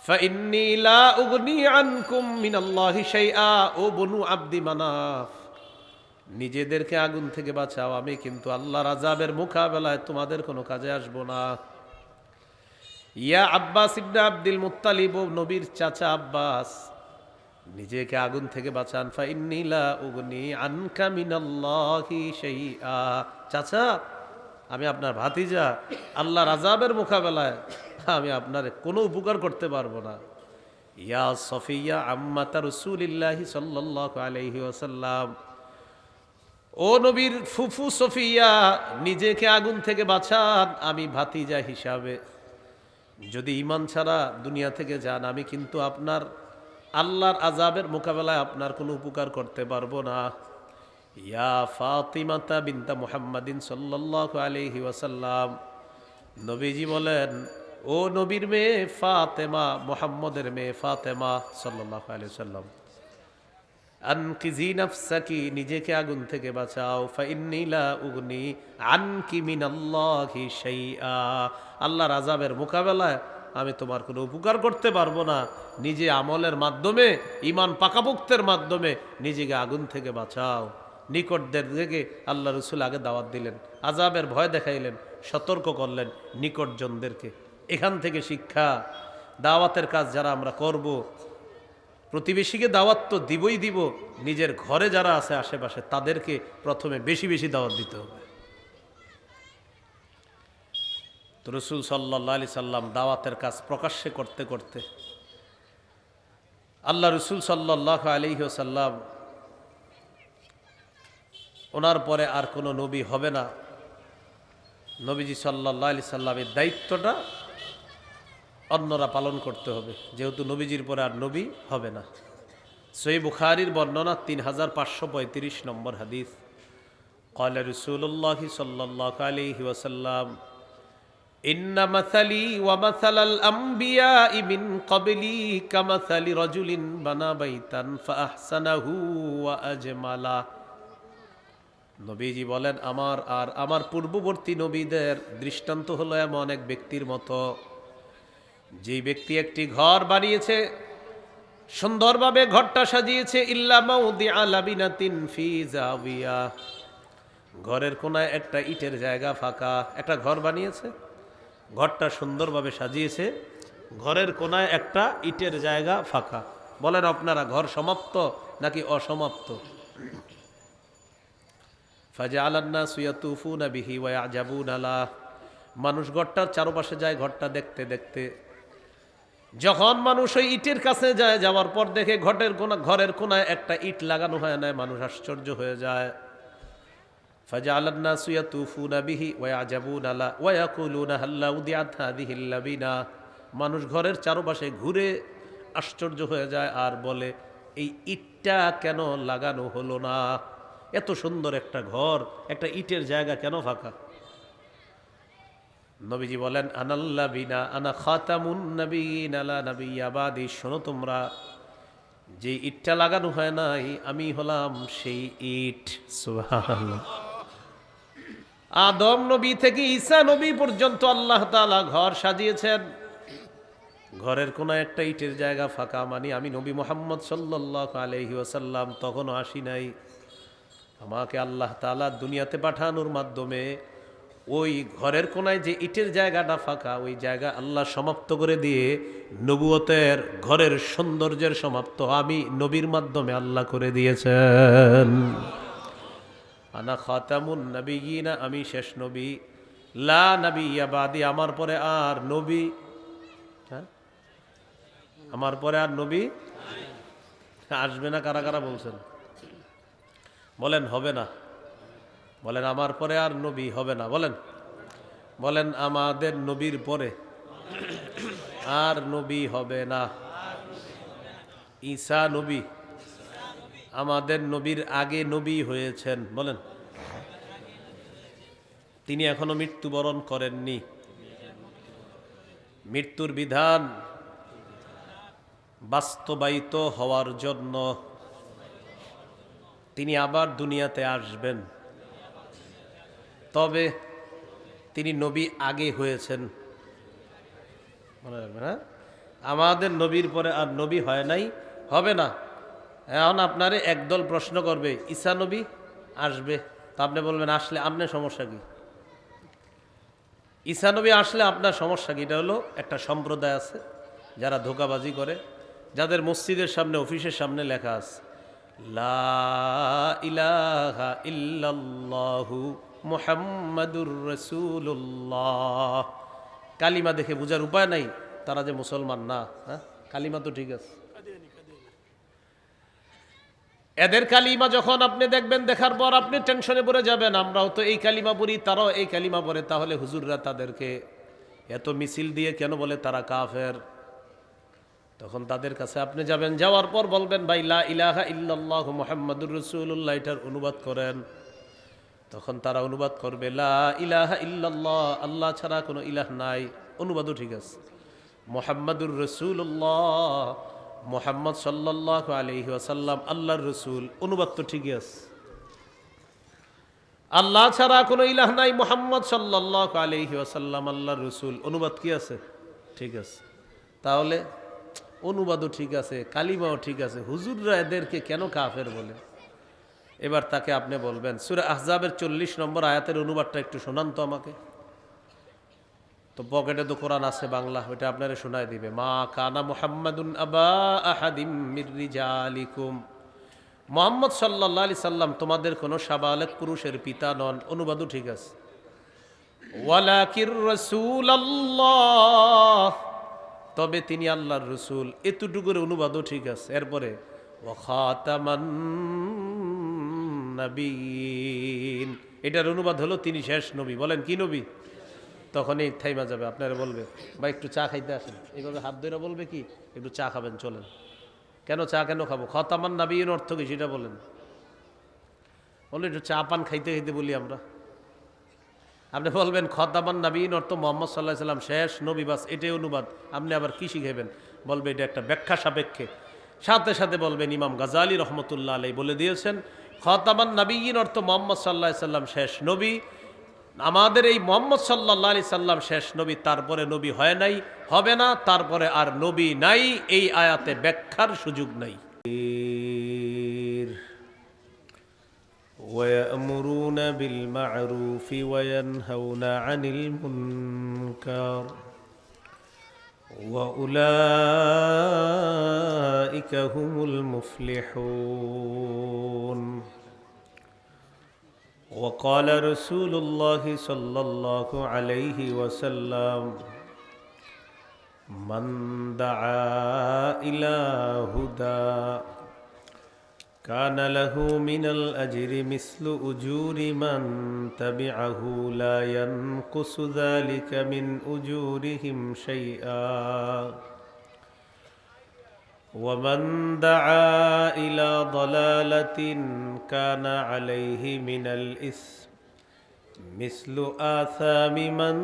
ফাইন্নী লা উগনি আনকুম মিনাল্লাহি শাইআ। ও বনু আব্দি মানাফ, নিজেদেরকে আগুন থেকে বাঁচাও, আমি কিন্তু আল্লাহর আযাবের মোকাবেলায় তোমাদের কোনো কাজে আসব না। ইয়া আব্বাস ইবনে আব্দুল মুত্তালিব, নবীর চাচা আব্বাস, নিজেকে আগুন থেকে বাঁচান। ফাইন্নী লা উগনি আনকা মিনাল্লাহি শাইআ। চাচা, আমি আপনার ভাতিজা, আল্লাহর আযাবের মোকাবেলায় আমি আপনার কোনো উপকার করতে পারবো না। ইয়া সফিয়া আম্মাতা রাসূলিল্লাহি সাল্লাল্লাহু আলাইহি ওয়াসাল্লাম, ও নবীর ফুফু সফিয়া, নিজেকে আগুন থেকে বাঁচান, আমি ভাতিজা হিসাবে যদি ঈমান ছাড়া দুনিয়া থেকে যান, আমি কিন্তু আপনার আল্লাহর আযাবের মোকাবেলায় আপনার কোনো উপকার করতে পারবো না। ইয়া ফাতিমাতা বিনতা মুহাম্মাদিন সাল্লাল্লাহু আলাইহি ওয়াসাল্লাম, নবীজি বলেন, ও নবীর মেয়ে ফাতেমা, মুহাম্মদের মেয়ে ফাতেমা সাল্লাল্লাহু আলাইহি ওয়াসাল্লাম, আনকিজি নাফসাকি, নিজেকে আগুন থেকে বাঁচাও। ফাইন্নী লা উগনি আনকি মিনাল্লাহি শাইআ। আল্লাহর আযাবের মোকাবেলায় আমি তোমার কোনো উপকার করতে পারবো না। নিজে আমলের মাধ্যমে, ঈমান পাকাপোক্তের মাধ্যমে নিজেকে আগুন থেকে বাঁচাও। নিকটদের থেকে আল্লাহ রসুল আগে দাওয়াত দিলেন, আযাবের ভয় দেখাইলেন, সতর্ক করলেন নিকটজনদেরকে। এখান থেকে শিক্ষা, দাওয়াতের কাজ যারা আমরা করব, প্রতিবেশীকে দাওয়াত তো দিবই দিব, নিজের ঘরে যারা আছে আশেপাশে তাদেরকে প্রথমে বেশি বেশি দাওয়াত দিতে হবে। তো রসুল সাল্লাল্লাহু আলাইহি সাল্লাম দাওয়াতের কাজ প্রকাশ্যে করতে করতে আল্লাহ রসুল সাল্লাল্লাহু আলাইহি ওয়াসাল্লাম, ওনার পরে আর কোনো নবী হবে না। নবীজি সাল্লাল্লাহু আলাইহি সাল্লামের দায়িত্বটা অন্যরা পালন করতে হবে, যেহেতু নবীজির পরে আর নবী হবে না। সহিহ বুখারীর বর্ণনা 3535 নম্বর হাদিস। قال رسول الله صلى الله عليه وسلم إن مثلي ومثل الأنبياء من قبلي كمثل رجل بنى بيتا فأحسنه وأجمله। নবীজি বলেন, আমার আর আমার পূর্ববর্তী নবীদের দৃষ্টান্ত হলো এমন এক ব্যক্তির মতো, যে ব্যক্তি একটি ঘর বানিয়েছে, সুন্দরভাবে ঘরটা সাজিয়েছে। ইল্লা মাউদিআ লাবিনাতিন ফি জাওিয়া, ঘরের কোনায় একটা ইটের জায়গা ফাঁকা। একটা ঘর বানিয়েছে, ঘরটা সুন্দরভাবে সাজিয়েছে, ঘরের কোনায় একটা ইটের জায়গা ফাঁকা। বলেন আপনারা, ঘর সমাপ্ত নাকি অসমাপ্ত? ফাজাআলান নাসু ইয়াতুফুনা বিহি ওয়া ইয়াজাবুনা লা, মানুষ ঘরটার চারপাশে যায় ঘরটা দেখতে দেখতে, যখন মানুষ ওই ইটের কাছে যায়, যাওয়ার পর দেখে ঘরের কোনায় একটা ইট লাগানো হয় না, মানুষ আশ্চর্য হয়ে যায়। ফাজাআলান নাসু ইয়াতুফুনা বিহি ওয়া ইয়াজাবুনা লা ওয়া ইয়াকুলুনা হাল্লা উদিআত হাযিহিল লাবিনা। মানুষ ঘরের চারপাশে ঘুরে আশ্চর্য হয়ে যায় আর বলে, এই ইটটা কেন লাগানো হলো না? এত সুন্দর একটা ঘর, একটা ইটের জায়গা কেন ফাঁকা? নবীজি বলেন, আনাল্লাবিনা আনা খাতামুন নবিয়িন লা নাবিয়্যা বাদি। শোনো তোমরা, যে ইটটা লাগানো হয় নাই, আমি হলাম সেই ইট। সুবহানাল্লাহ। আদম নবী থেকে ঈসা নবী পর্যন্ত আল্লাহ তাআলা ঘর সাজিয়েছেন, ঘরের কোনো একটা ইটের জায়গা ফাঁকা মানে আমি নবী মুহাম্মদ সাল্লাল্লাহু আলাইহি ওয়াসাল্লাম তখনও আসি নাই। আমাকে আল্লাহ তাআলা দুনিয়াতে পাঠানোর মাধ্যমে ওই ঘরের কোনায় যে ইটের জায়গাটা ফাঁকা, ওই জায়গা আল্লাহ সমাপ্ত করে দিয়ে নবুয়তের ঘরের সৌন্দর্যের সমাপ্ত আমি নবীর মাধ্যমে আল্লাহ করে দিয়েছেন। আনা খাতামুন নবিয়িনা, আমি শেষ নবী। লা নাবিয়্যা বাদি, আমার পরে আর নবী, আমার পরে আর নবী আসবে না। কারা কারা বলছেন? বলেন হবে না। বলেন আমার পরে আর নবী হবে না। বলেন, বলেন আমাদের নবীর পরে আর নবী হবে না। ঈসা নবী আমাদের নবীর আগে নবী হয়েছেন। বলেন, তিনি এখনো মৃত্যুবরণ করেননি। মৃত্যুর বিধান বাস্তবায়িত হওয়ার জন্য তিনি আবার দুনিয়াতে আসবেন, তবে তিনি নবী আগে হয়েছেন। মনে রাখবেন, হ্যাঁ? আমাদের নবীর পরে আর নবী হয় নাই, হবে না। এখন আপনারে একদল প্রশ্ন করবে, ঈসা নবী আসবে, তা আপনি বলবেন আসলে আপনার সমস্যা কি? ঈসা নবী আসলে আপনার সমস্যা কি? এটা হলো একটা সম্প্রদায় আছে যারা ধোঁকাবাজি করে, যাদের মসজিদের সামনে অফিসের সামনে লেখা আছে লা ইলাহা ইল্লাল্লাহু মুহাম্মাদুর রাসূলুল্লাহ। কালিমা দেখে বোঝার উপায় নাই তারা যে মুসলমান না। হ্যাঁ, কালিমা তো ঠিক আছে, এদের কালিমা যখন আপনি দেখবেন, দেখার পর আপনি টেনশনে পড়ে যাবেন, আমরাও তো এই কালিমা পড়ি, তারাও এই কালিমা পড়ে, তাহলে হুজুররা তাদেরকে এত মিছিল দিয়ে কেন বলে তারা কাফের? তখন তাদের কাছে আপনি যাবেন, যাওয়ার পর বলবেন, ভাই লা ইলাহা ইল্লাল্লাহু মুহাম্মাদুর রাসূলুল্লাহ, এটার অনুবাদ করেন। তখন তারা অনুবাদ করবে লা ইলাহা ইল্লাল্লাহ, আল্লাহ ছাড়া কোনো ইলাহ নাই। অনুবাদও ঠিক আছে। মুহাম্মাদুর রাসূলুল্লাহ, মুহাম্মদ সাল্লাল্লাহু আলাইহি ওয়াসাল্লাম আল্লাহর রসুল, অনুবাদ তো ঠিকই আছে। আল্লাহ ছাড়া কোনো ইলাহ নাই, মুহাম্মদ সাল্লাল্লাহু আলাইহি ওয়াসাল্লাম আল্লাহর রসুল, অনুবাদ কি আছে? ঠিক আছে। তাহলে অনুবাদও ঠিক আছে, কালিমাও ঠিক আছে, হুজুররা এদেরকে কেন কাফের বলে? এবার তাকে আপনি বলবেন সূরা আহজাবের 40 নম্বর আয়াতের অনুবাদটা একটু শোনান তো আমাকে। তো পকেটে তো কোরআন আছে বাংলা, ওইটা আপনারা শোনায় দিবে। মা কানা মুহাম্মাদুন আবা আহাদিম মির রিজালিকুম, মুহাম্মদ সাল্লাল্লাহু আলাইহি সাল্লাম তোমাদের কোনো সাবালেক পুরুষের পিতা নন, অনুবাদও ঠিক আছে। ওয়ালাকির রাসূলুল্লাহ, তবে তিনি আল্লাহর রসুল, এতটুকুর অনুবাদও ঠিক আছে। এরপরে ওয়া খাতামান নবিয়িন, এটার অনুবাদ হলো তিনি শেষ নবী। বলেন কি নবী? তখনই থাইমা যাবে, আপনারা বলবে ভাই একটু চা খাইতে আসেন, এইভাবে হাত ধরে বলবে কি একটু চা খাবেন, চলেন। কেন চা কেন খাবো? খাতামান নবিয়িন অর্থ কি সেটা বলেন। বলে একটু চা পান খাইতে খাইতে বলি আমরা। আপনি বলবেন খাতামান নবিয়িন অর্থ মুহাম্মদ সাল্লাল্লাহু আলাইহি সাল্লাম শেষ নবী, বাস এটাই অনুবাদ। আপনি আবার কি শিখাবেন? বলবে এটা একটা ব্যাখ্যা সাপেক্ষে। সাথে সাথে বলবেন ইমাম গাজালি রহমতুল্লাহ আলাইহি বলে দিয়েছেন খাতামান নবিয়িন অর্থ মুহাম্মদ সাল্লাল্লাহু আলাইহি সাল্লাম শেষ নবী। আমাদের এই মুহাম্মদ সাল্লাল্লাহু আলাইহি সাল্লাম শেষ নবী, তারপরে নবী হয় নাই, হবে না, তারপরে আর নবী নাই। এই আয়াতে ব্যাখ্যার সুযোগ নাই। وَيَأْمُرُونَ بِالْمَعْرُوفِ وَيَنْهَوْنَ عَنِ الْمُنكَرِ وَأُولَئِكَ هُمُ الْمُفْلِحُونَ وقال رسول الله صلى الله عليه وسلم من دعا إلى هدى كان له من الأجر مثل أجور من تبعه لا ينقص ذلك من أجورهم شيئا ومن دعا إلى ضلالة كان عليه من الإثم مثل آثام من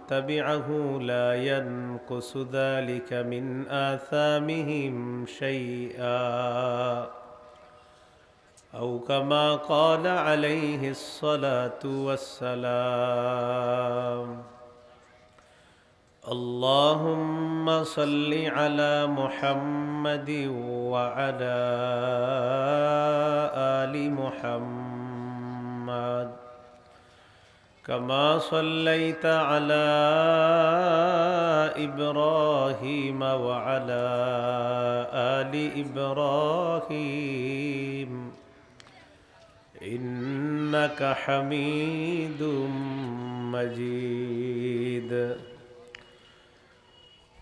تبعه لا ينقص ذلك من آثامهم شيئا أو كما قال عليه الصلاة والسلام اللهم صل على محمد وعلى آل محمد كما صليت على إبراهيم وعلى آل إبراهيم إنك حميد مجيد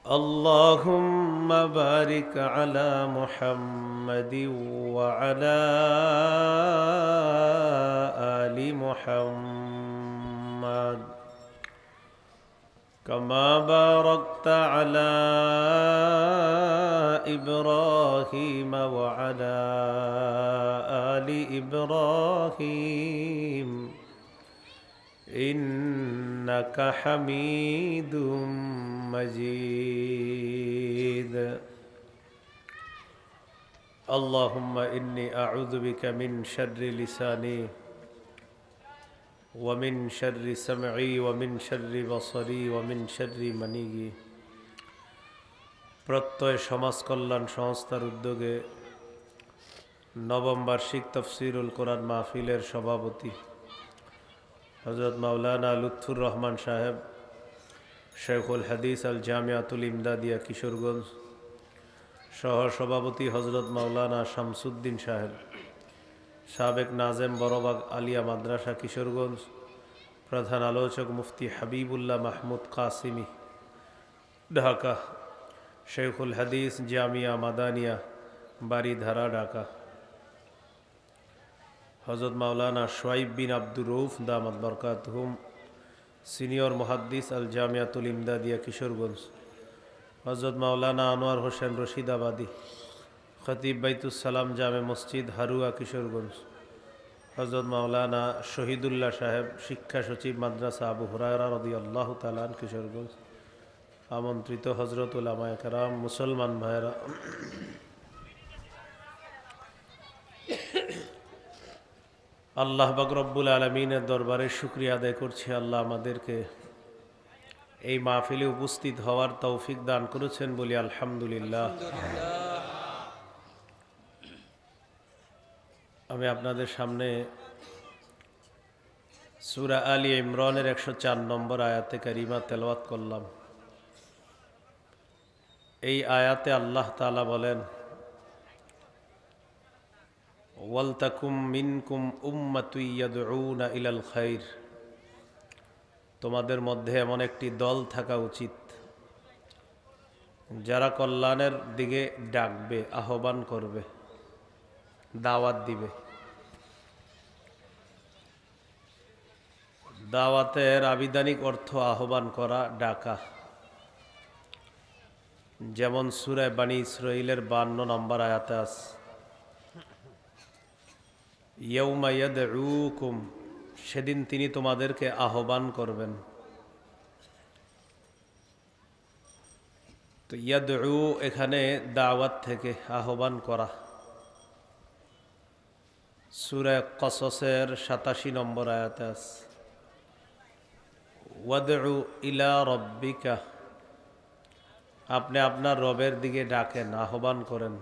اللهم بارك على محمد وعلى آل محمد كما باركت على إبراهيم وعلى آل إبراهيم إنك حميد مجيد اللهم إني أعوذ بك من شر لساني ومن شر سمعي ومن شر بصري ومن شر مني প্রত্যয় সমাজ কল্যাণ সংস্থার উদ্যোগে নবম বার্ষিক তফসিরুল কোরআন মাহফিলের সভাপতি হযরত মাওলানা লুৎফুর রহমান সাহেব শেখুল হাদিস আল জামিয়াতুল ইমদাদিয়া কিশোরগঞ্জ, সহ সভাপতি হযরত মাওলানা শামসুদ্দিন সাহেব সাবেক নাজেম বড়বাগ আলিয়া মাদ্রাসা কিশোরগঞ্জ, প্রধান আলোচক মুফতি হাবিবুল্লাহ মাহমুদ কাসিমি ঢাকা, শেখুল হাদিস জামিয়া মাদানিয়া বাড়িধারা ঢাকা, হযরত মাওলানা শোয়াইব বিন আব্দুর রউফ দামাত বরকাতুহুম সিনিয়র মুহাদ্দিস আল জামিয়াতুল ইমদাদিয়া কিশোরগঞ্জ, হযরত মাওলানা আনোয়ার হোসেন রশিদাবাদী খতিব বাইতুস সালাম জামে মসজিদ হারুয়া কিশোরগঞ্জ, হযরত মাওলানা শহীদুল্লাহ সাহেব শিক্ষা সচিব মাদ্রাসা আবু হুরায়রা রাদিয়াল্লাহু তাআলা আন কিশোরগঞ্জ, আমন্ত্রিত হযরত উলামায়ে কেরাম, মুসলমান ভাইরা, আল্লাহ পাক রব্বুল আলামিনের দরবারে শুকরিয়া আদায় করছি। আল্লাহ আমাদেরকে এই মাহফিলে উপস্থিত হওয়ার তৌফিক দান করেছেন বলি আলহামদুলিল্লাহ। আমি আপনাদের সামনে সূরা আলী ইমরানের 104 নম্বর আয়াতে কারিমা তেলাওয়াত করলাম। এই আয়াতে আল্লাহ তাআলা বলেন, ওয়ালতাকুম মিনকুম উম্মাতুন ইয়াদউনা ইলাল খাইর, তোমাদের মধ্যে এমন একটি দল থাকা উচিত যারা কল্যাণের দিকে ডাকবে, আহ্বান করবে, দাওয়াত দিবে। দাওয়াতের আবিধানিক অর্থ আহ্বান করা, ডাকা। যেমন সূরা বানী ইসরাঈলের 52 নম্বর আয়াতে আছে, ইয়াউমা ইয়াদউকুম, সেদিন তিনি তোমাদেরকে আহ্বান করবেন। তো ইয়াদউ এখানে দাওয়াত থেকে আহ্বান করা। সূরা কসসের 87 নম্বর আয়াতে আছে, ওয়াদউ ইলা রাব্বিকা, আপনি আপনার রবের দিকে ডাকেন, আহ্বান করেন।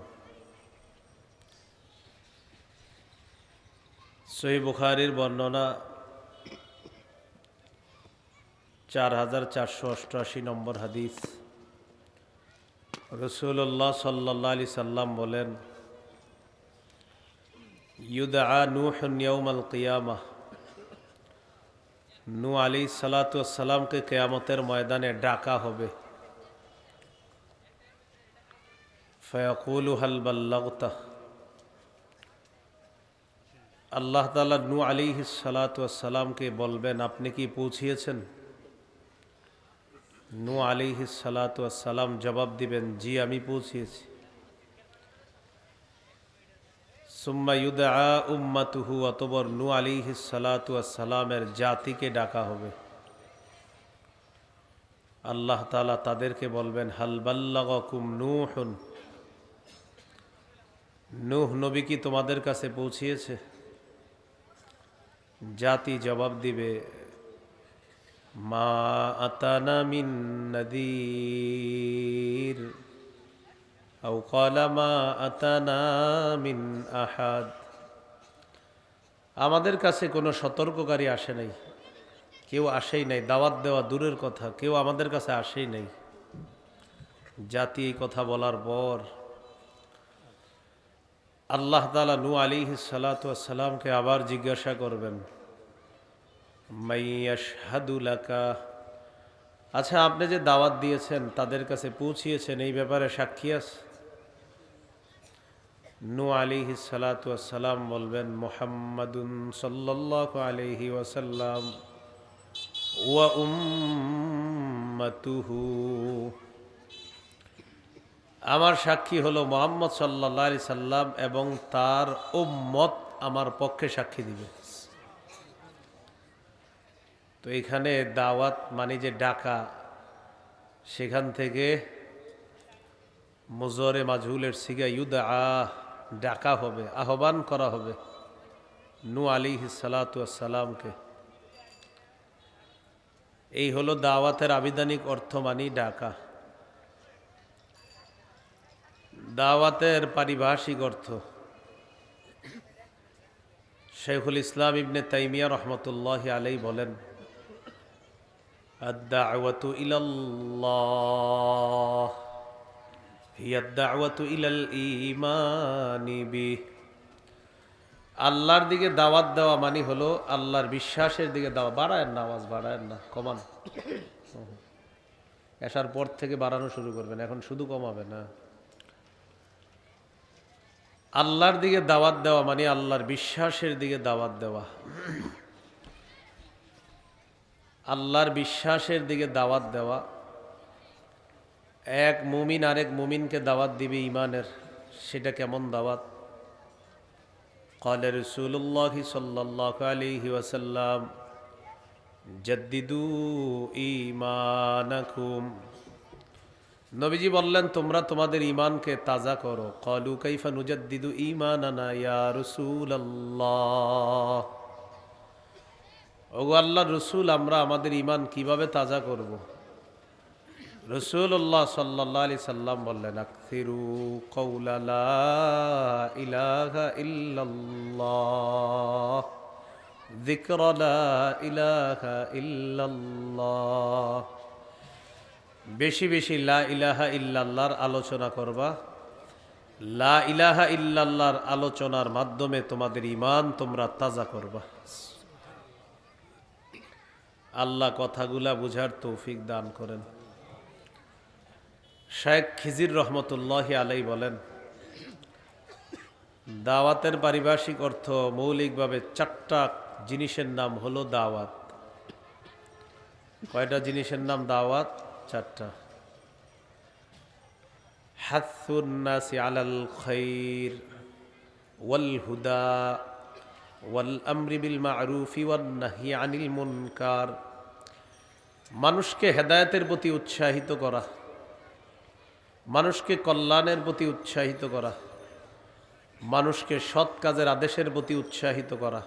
সহিহ বুখারীর বর্ণনা 4488 নম্বর হাদিস, রাসূলুল্লাহ সাল্লাল্লাহু আলাইহি সাল্লাম বলেন, ইউদআ নূহুন ইয়াউমাল কিয়ামাহ, নূহ আলাইহিস সালাতু ওয়াস সালামকে কিয়ামতের ময়দানে ডাকা হবে। ফায়াকুলু হাল বাল্লাগতা, আল্লাহ তাআলা নূহ আলাইহিস সালাতু ওয়াস সালামকে বলবেন আপনি কি পৌঁছিয়েছেন? নূহ আলাইহিস সালাতু ওয়াস সালাম জবাব দিবেন জি আমি পৌঁছিয়েছি। সুম্মা ইউদআ উম্মাতুহু, অতঃপর নূহ আলাইহিস সালাতু ওয়াস সালামের জাতিকে ডাকা হবে। আল্লাহ তাআলা তাদেরকে বলবেন হাল বাল্লাগাকুম নূহুন, নূহ নবী কি তোমাদের কাছে পৌঁছিয়েছে? জাতি জবাব দিবে মা আতানা মিন নাযীর আও ক্বালা মা আতানা মিন আহাদ, আমাদের কাছে কোনো সতর্ককারী আসে নাই, কেউ আসেই নাই, দাওয়াত দেওয়া দূরের কথা, কেউ আমাদের কাছে আসেই নাই। জাতি এই কথা বলার পর আল্লাহ তাআলা নূহ আলাইহিস সালাতু ওয়াস সালামকে আবার জিজ্ঞাসা করবেন মাইয়াশহাদু লাকা, আচ্ছা আপনি যে দাওয়াত দিয়েছেন তাদের কাছে পৌঁছিয়েছেন, এই ব্যাপারে সাক্ষী আছে? নূহ আলাইহিস সালাতু ওয়াস সালাম বলবেন মুহাম্মাদুন সাল্লাল্লাহু আলাইহি ওয়াসাল্লাম ওয়া উম্মাতুহু, আমার সাক্ষী হলো মুহাম্মদ সাল্লাল্লাহু আলাইহি সাল্লাম এবং তার উম্মত আমার পক্ষে সাক্ষী দিবে। তো এখানে দাওয়াত মানে যে ডাকা, সেখান থেকে মুজরে মাজহুলের সিগা ইউদআ, ডাকা হবে, আহ্বান করা হবে নূহ আলাইহিস সালাতু ওয়াস সালামকে। এই হলো দাওয়াতের আবিধানিক অর্থ মানে ডাকা। দাওয়াতের পারিভাষিক অর্থ শাইখুল ইসলাম ইবনে তাইমিয়া রহমতুল্লাহি আলাইহি বলেন আদ-দাওয়াতু ইলাল্লাহ হিয়া আদ-দাওয়াতু ইলাল ঈমানি বিহি, আল্লাহর দিকে দাওয়াত দেওয়া মানে হলো আল্লাহর বিশ্বাসের দিকে দাওয়াত। বাড়ায়েন না, আওয়াজ বাড়ায়েন না, কমান। আসার পর থেকে বাড়ানো শুরু করবেন, এখন শুধু কমাবে না। আল্লাহর দিকে দাওয়াত দেওয়া মানে আল্লাহর বিশ্বাসের দিকে দাওয়াত দেওয়া। আল্লাহর বিশ্বাসের দিকে দাওয়াত দেওয়া। এক মুমিন আরেক মুমিনকে দাওয়াত দিবে ইমানের, সেটা কেমন দাওয়াত? ক্বালা রাসূলুল্লাহি সাল্লাল্লাহু আলাইহি ওয়াসাল্লাম জাদ্দিদু ঈমানাকুম, নবীজি বললেন তোমরা তোমাদের ঈমানকে তাজা করো। ক্বালু কাইফা নুজাদ্দিদু ঈমানানা ইয়া রাসূলুল্লাহ, ওগো আল্লাহর রাসূল আমরা আমাদের ঈমান কিভাবে তাজা করব? রাসূলুল্লাহ সাল্লাল্লাহু আলাইহি সাল্লাম বললেন আকসিরু কওলা লা ইলাহা ইল্লাল্লাহ যিকরা লা ইলাহা ইল্লাল্লাহ, বেশি বেশি লা ইলাহা ইল্লাল্লাহর আলোচনা করবা। লা ইলাহা ইল্লাল্লাহর আলোচনার মাধ্যমে তোমাদের ঈমান তোমরা তাজা করবা। আল্লাহ কথাগুলা বুঝার তৌফিক দান করেন। শায়েখ খিজির রহমতুল্লাহি আলাইহি বলেন দাওয়াতের পারিভাষিক অর্থ মৌলিকভাবে চারটা জিনিসের নাম হলো দাওয়াত। কয়টা জিনিসের নাম দাওয়াত? চারটা। হাসুন নাসি আলাল খাইর ওয়াল হুদা ওয়াল আমরি বিল মা'রুফি ওয়ান নাহyi আনিল মুনকার, মানুষকে হেদায়েতের প্রতি উৎসাহিত করা, মানুষকে কল্যাণের প্রতি উৎসাহিত করা, মানুষকে সৎ কাজের আদেশের প্রতি উৎসাহিত করা,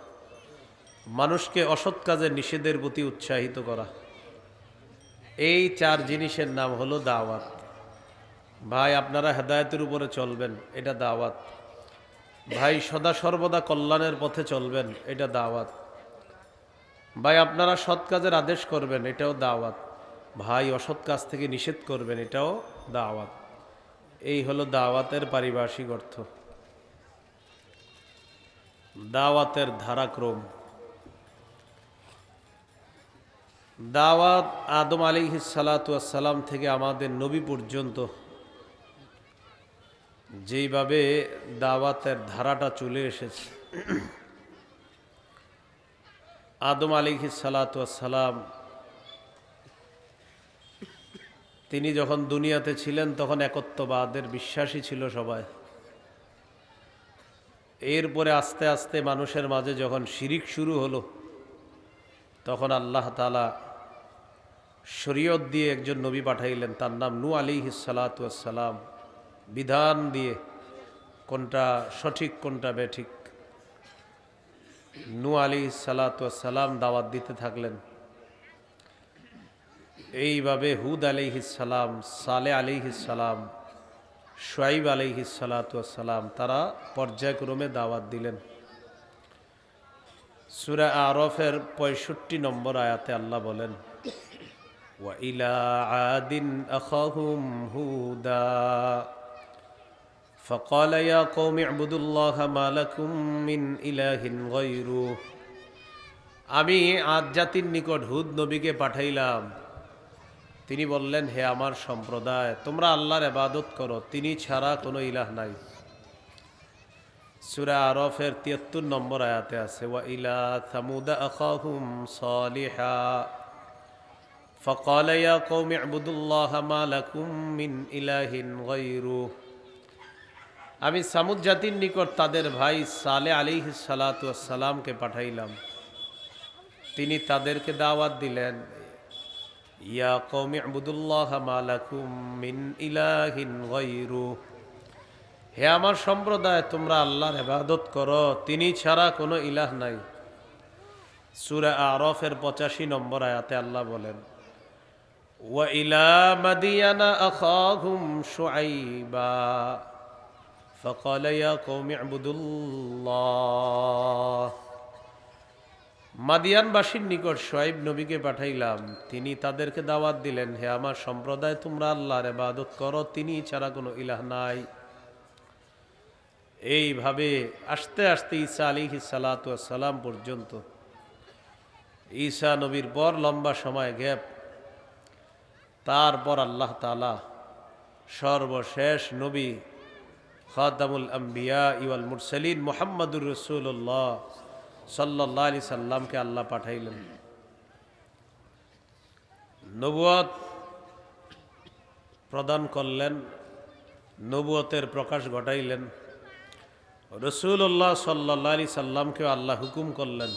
মানুষকে অসৎ কাজের নিষেধের প্রতি উৎসাহিত করা। এই চার জিনিসের নাম হলো দাওয়াত। ভাই আপনারা হেদায়েতের উপরে চলবেন, এটা দাওয়াত। ভাই সদা সর্বদা কল্যাণের পথে চলবেন, এটা দাওয়াত। ভাই আপনারা সৎ কাজের আদেশ করবেন, এটাও দাওয়াত। ভাই অসৎ কাজ থেকে নিষেধ করবেন, এটাও দাওয়াত। এই হলো দাওয়াতের পারিভাষিক অর্থ। দাওয়াতের ধারাক্রম দাওয়াত আদম আলাইহিস সালাতু ওয়াস সালাম থেকে আমাদের নবী পর্যন্ত যেইভাবে দাওয়াতের ধারাটা চলে এসেছে, আদম আলাইহিস সালাতু ওয়াস সালাম তিনি যখন দুনিয়াতে ছিলেন তখন একত্ববাদের বিশ্বাসী ছিল সবাই। এরপরে আস্তে আস্তে মানুষের মাঝে যখন শিরিক শুরু হলো, তখন আল্লাহ তাআলা শরীয়ত দিয়ে একজন নবী পাঠাইলেন, তার নাম নূহ আলাইহিস সালাতু ওয়াস সালাম। বিধান দিয়ে কোনটা সঠিক কোনটা বেঠিক নূহ আলাইহিস সালাতু ওয়াস সালাম দাওয়াত দিতে থাকলেন। এইভাবে হুদ আলাইহিস সালাম, সালেহ আলাইহিস সালাম, শুআইব আলাইহিস সালাতু ওয়াস সালাম তারা পর্যায়ক্রমে দাওয়াত দিলেন। সূরা আরাফের 65 নম্বর আয়াতে আল্লাহ বলেন, ওয়া ইলা আদিন আখাহুম হুদা فقال يا قوم اعبدوا الله ما لكم من إله غيره। আমি আদ জাতির নিকট হুদ নবীকে পাঠাইলাম। তিনি বললেন, হে আমার সম্প্রদায়, তোমরা আল্লাহর ইবাদত করো, তিনি ছাড়া কোনো ইলাহ নাই। সূরা আরাফের 73 নম্বর আয়াতে আছে, ওয়া ইলা সামুদ আখাহুম সালিহা فقال يا قوم اعبدوا الله ما لكم من إله غيره। আমি সামুদ জাতির নিকট তাদের ভাই সালেহ আলাইহিস সালাতু ওয়াস সালামকে পাঠাইলাম। তিনি তাদেরকে দাওয়াত দিলেন, ইয়া কওমি ইবুদুল্লাহ মা লাকুম মিন ইলাহিন গায়রু। হে আমার সম্প্রদায়, তোমরা আল্লাহর ইবাদত করো, তিনি ছাড়া কোনো ইলাহ নাই। সূরা আরাফের 85 নম্বর আয়াতে আল্লাহ বলেন, ওয়া ইলা মাদিয়ানা আখাহুম শুআইবা فقال يا قوم اعبدوا الله। মাদিয়ানবাসীর নিকট শুআইব নবীকে পাঠাইলাম। তিনি তাদেরকে দাওয়াত দিলেন, হে আমার সম্প্রদায়, তোমরা আল্লাহর ইবাদত করো, তিনি ছাড়া কোনো ইলাহ নাই। এইভাবে আস্তে আস্তে ঈসা আলাইহিস সালাতু ওয়াস সালাম পর্যন্ত, ঈসা নবীর পর লম্বা সময় গ্যাপ, তারপর আল্লাহ তাআলা সর্বশেষ নবী খাতামুল আম্বিয়া ওয়াল মুরসালিন মুহাম্মাদুর রাসূলুল্লাহ সাল্লাল্লাহু আলাইহি সাল্লামকে আল্লাহ পাঠাইলেন। নবুয়ত প্রদান করলেন, নবুয়তের প্রকাশ ঘটাইলেন। রাসূলুল্লাহ সাল্লাল্লাহু আলাইহি সাল্লামকে আল্লাহ হুকুম করলেন।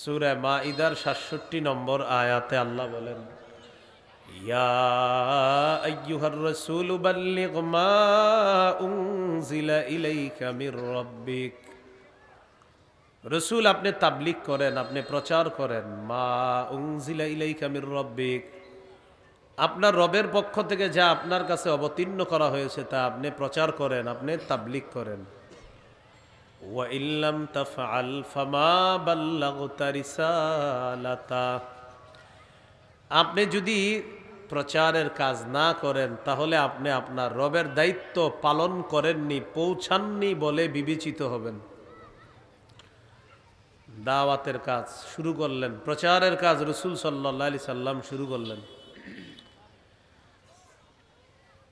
সূরা মাঈদার 67 নম্বর আয়াতে আল্লাহ বলেন, ইয়া আইয়ুহার রাসূলু বাল্লিগ মা উনজিলা ইলাইকা মির রাব্বিক। রাসূল, আপনি তাবলীগ করেন, আপনি প্রচার করেন, মা উনজিলা ইলাইকা মির রাব্বিক, আপনার রবের পক্ষ থেকে যা আপনার কাছে অবতীর্ণ করা হয়েছে তা আপনি প্রচার করেন, আপনি তাবলীগ করেন। ওয়া ইল্লাম তাফআল ফামা বাল্লাগতা রিসালাতা। আপনি যদি প্রচারের কাজ না করেন, তাহলে আপনি আপনার রবের দায়িত্ব পালন করেননি, পৌঁছাননি বলে বিবেচিত হবেন। দাওয়াতের কাজ শুরু করলেন, প্রচারের কাজ রাসূল সাল্লাল্লাহু আলাইহি সাল্লাম শুরু করলেন।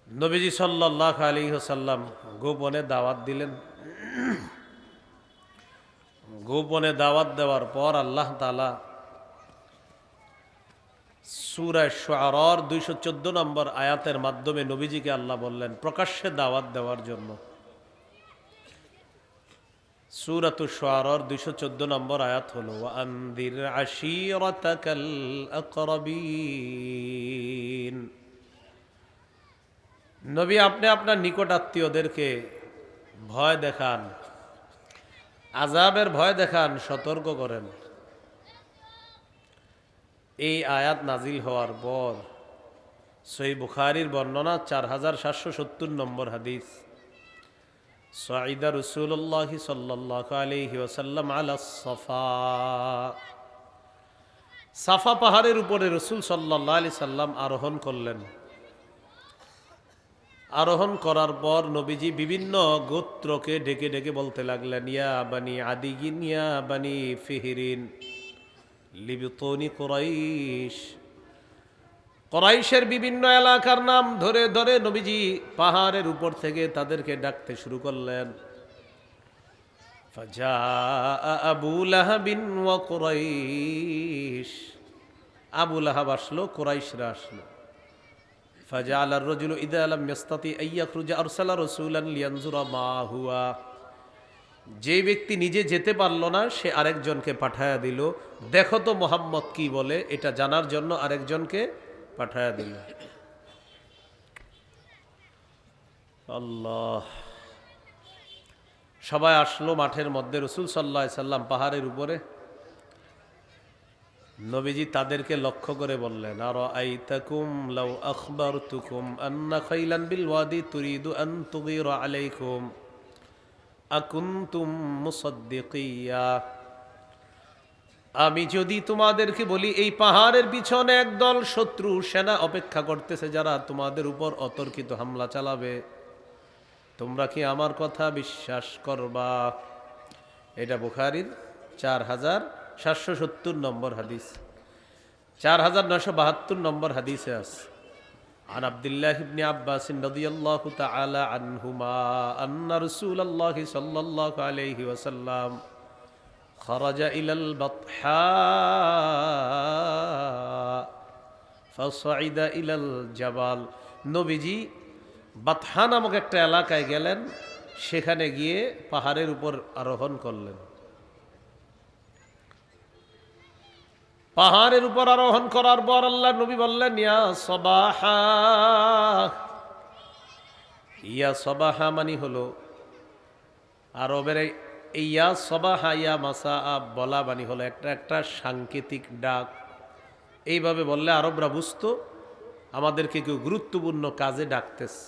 নবীজি সাল্লাল্লাহু আলাইহি ওয়াসাল্লাম গোপনে দাওয়াত দিলেন। গোপনে দাওয়াত দেওয়ার পর আল্লাহ তাআলা সূরা শুআরার 214 নম্বর আয়াতের মাধ্যমে নবীজিকে আল্লাহ বললেন প্রকাশ্যে দাওয়াত দেওয়ার জন্য। সূরাতুশ শুআরার 214 নম্বর আয়াত হলো, ওয়া আনদির আশীরাতাকাল আকরাবিন। নবী, আপনি আপনার নিকট আত্মীয়দেরকে ভয় দেখান, আযাবের ভয় দেখান, সতর্ক করেন। এই আয়াত নাজিল হওয়ার পর সহিহ বুখারীর বর্ণনা 4770 নম্বর হাদিস, সাঈদা রাসূলুল্লাহ সাল্লাল্লাহু আলাইহি ওয়াসাল্লাম আলাস সাফা। সাফা পাহাড়ের উপরে রাসূল সাল্লাল্লাহু আলাইহি সাল্লাম আরোহণ করলেন। আরোহণ করার পর নবীজি বিভিন্ন গোত্রকে ডেকে ডেকে বলতে লাগলেন, ইয়া বানি আদিগিন, ইয়া বানি ফিহরিন, লিবতুনি কুরাইশ, কুরাইশের বিভিন্ন এলাকার নাম ধরে ধরে নবীজি পাহাড়ের উপর থেকে তাদেরকে ডাকতে শুরু করলেন। ফাজাআ আবু লাহাবিন ওয়া কুরাইশ, আবু লাহাব আসলো, কুরাইশরা আসলো। ফাজাআল আর-রাজুলু ইযা লাম ইয়াস্তাতি আন ইয়াখরুজা আরসালা রাসূলান লিয়ানজুরা মা হুয়া, যে ব্যক্তি নিজে যেতে পারল না সে আরেকজনকে পাঠায়া দিল, দেখো তো মোহাম্মদ কি বলে, এটা জানার জন্য আরেকজনকে পাঠায়া দিল। আল্লাহ, সবাই আসলো মাঠের মধ্যে। রাসূল সাল্লাল্লাহু আলাইহি সাল্লাম পাহাড়ের উপরে। নবীজি তাদেরকে লক্ষ্য করে বললেন, আরাআইতাকুম লাউ আখবারতুকুম আন্না খাইলান বিল ওয়াদি তুরিদু আন তুগীরা আলাইকুম আকুনতুম মুসাদ্দিকিয়া, আমি যদি তোমাদেরকে বলি এই পাহাড়ের পিছনে একদল শত্রু সেনা অপেক্ষা করতেছে যারা তোমাদের উপর অতর্কিত হামলা চালাবে, তোমরা কি আমার কথা বিশ্বাস করবা? এটা বুখারীর 4770 নম্বর হাদিস, 4972 নম্বর হাদিসে আছে। عن عبد الله بن عباس رضي الله تعالى عنهما أن رسول الله صلى الله عليه وسلم خرج إلى البطحاء فصعد إلى الجبل, নবীজি বাতহা নামক একটা এলাকায় গেলেন, সেখানে গিয়ে পাহাড়ের উপর আরোহণ করলেন। পাহাড়ের উপর আরোহণ করার পর আল্লাহ নবী বললেন, ইয়া সবাহা, ইয়া সবাহা মানে হলো আরবের ইয়া সবাহা ইয়া মাসা বলা মানে হলো একটা একটা সাংকেতিক ডাক। এইভাবে বললে আরবরা বুঝতো আমাদেরকে কেউ গুরুত্বপূর্ণ কাজে ডাকতেছে।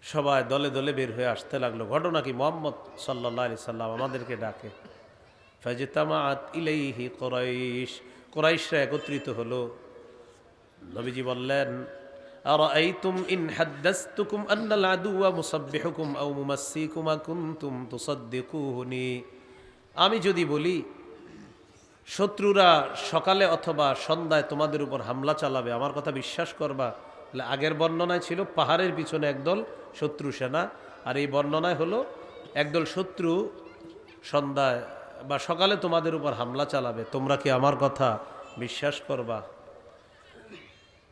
সবাই দলে দলে বের হয়ে আসতে লাগলো। ঘটনা কি, মুহাম্মদ সাল্লাল্লাহু আলাইহি সাল্লাম আমাদেরকে ডাকে। ফাজতামাআত ইলাইহি কুরাইশ, কুরাইশরা একত্রিত হলো। নবীজি বললেন, আরাআইতুম ইন হাদ্দাসতুকুম আন্নাল আদুওয়া মুসাব্বিহুকুম আও মুমাসসিকুম কুনতুম তুসাদ্দিকুনি, আমি যদি বলি শত্রুরা সকালে অথবা সন্ধ্যায় তোমাদের উপর হামলা চালাবে, আমার কথা বিশ্বাস করবা? আগের বর্ণনায় ছিল পাহাড়ের পিছনে একদল শত্রু সেনা, আর এই বর্ণনায় হলো একদল শত্রু সন্ধ্যায় বা সকালে তোমাদের উপর হামলা চালাবে, তোমরা কি আমার কথা বিশ্বাস করবা?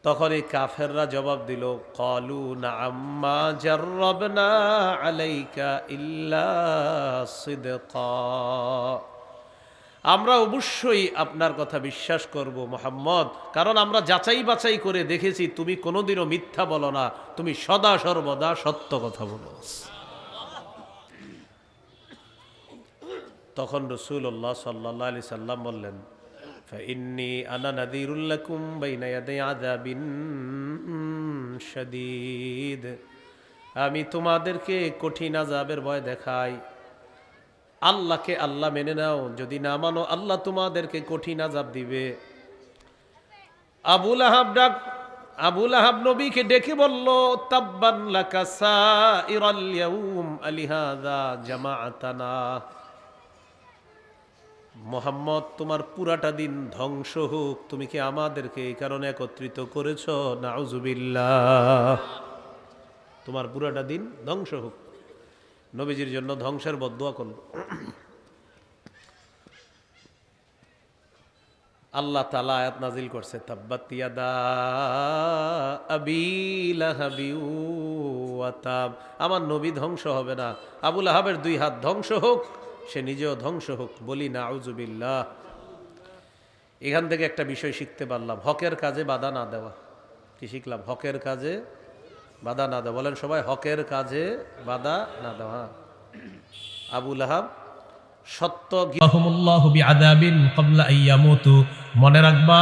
তখন এই কাফেররা জবাব দিল, ক্বালু নাআম মা জাররাবনা আলাইকা ইল্লা সিদকা, আমরা অবশ্যই আপনার কথা বিশ্বাস করব মুহাম্মদ, কারণ আমরা যাচাই বাছাই করে দেখেছি তুমি কোনোদিনও মিথ্যা বলো না, তুমি সদা সর্বদা সত্য কথা বলো। তখন রাসূলুল্লাহ সাল্লাল্লাহু আলাইহি সাল্লাম বললেন, ফাইন্নী আনা নাযীরুল লাকুম বাইনা ইয়াদাই আযাবিন শাদীদ, আমি তোমাদেরকে কঠিন আযাবের ভয় দেখাই। আল্লাহকে আল্লাহ মেনে নাও, যদি না মানো আল্লাহ তোমাদেরকে কঠিন আযাব দিবে। আবু লাহাব নবীকে ডেকে বলল, তাব্বান লাকা সাইরাল ইয়াউম আলিহাযা জামাআতানা, মুহাম্মদ তোমার পুরাটা দিন ধ্বংস হোক, তুমি কি আমাদেরকে এই কারণে একত্রিত করেছ? নাউযুবিল্লাহ, তোমার পুরাটা দিন ধ্বংস হোক। নবীজির জন্য ধ্বংসের বদদুয়া করল। আল্লাহ তাআলা আয়াত নাজিল করছে, তাব্বাত ইয়াদা আবি লাহাবি ওয়া তাব, আমার নবী ধ্বংস হবে না, আবু লাহাবের দুই হাত ধ্বংস হোক, সে নিজেও ধ্বংস হোক। বলি নাউযুবিল্লাহ। এখান থেকে একটা বিষয় শিখতে পারলাম, হকের কাজে বাধা না দেওয়া। কি শিখলাম? হকের কাজে বাধা না দেওয়া। বলেন সবাই, হকের কাজে বাধা না দেওয়া। আবু লাহাব সত্য, মনে রাখবা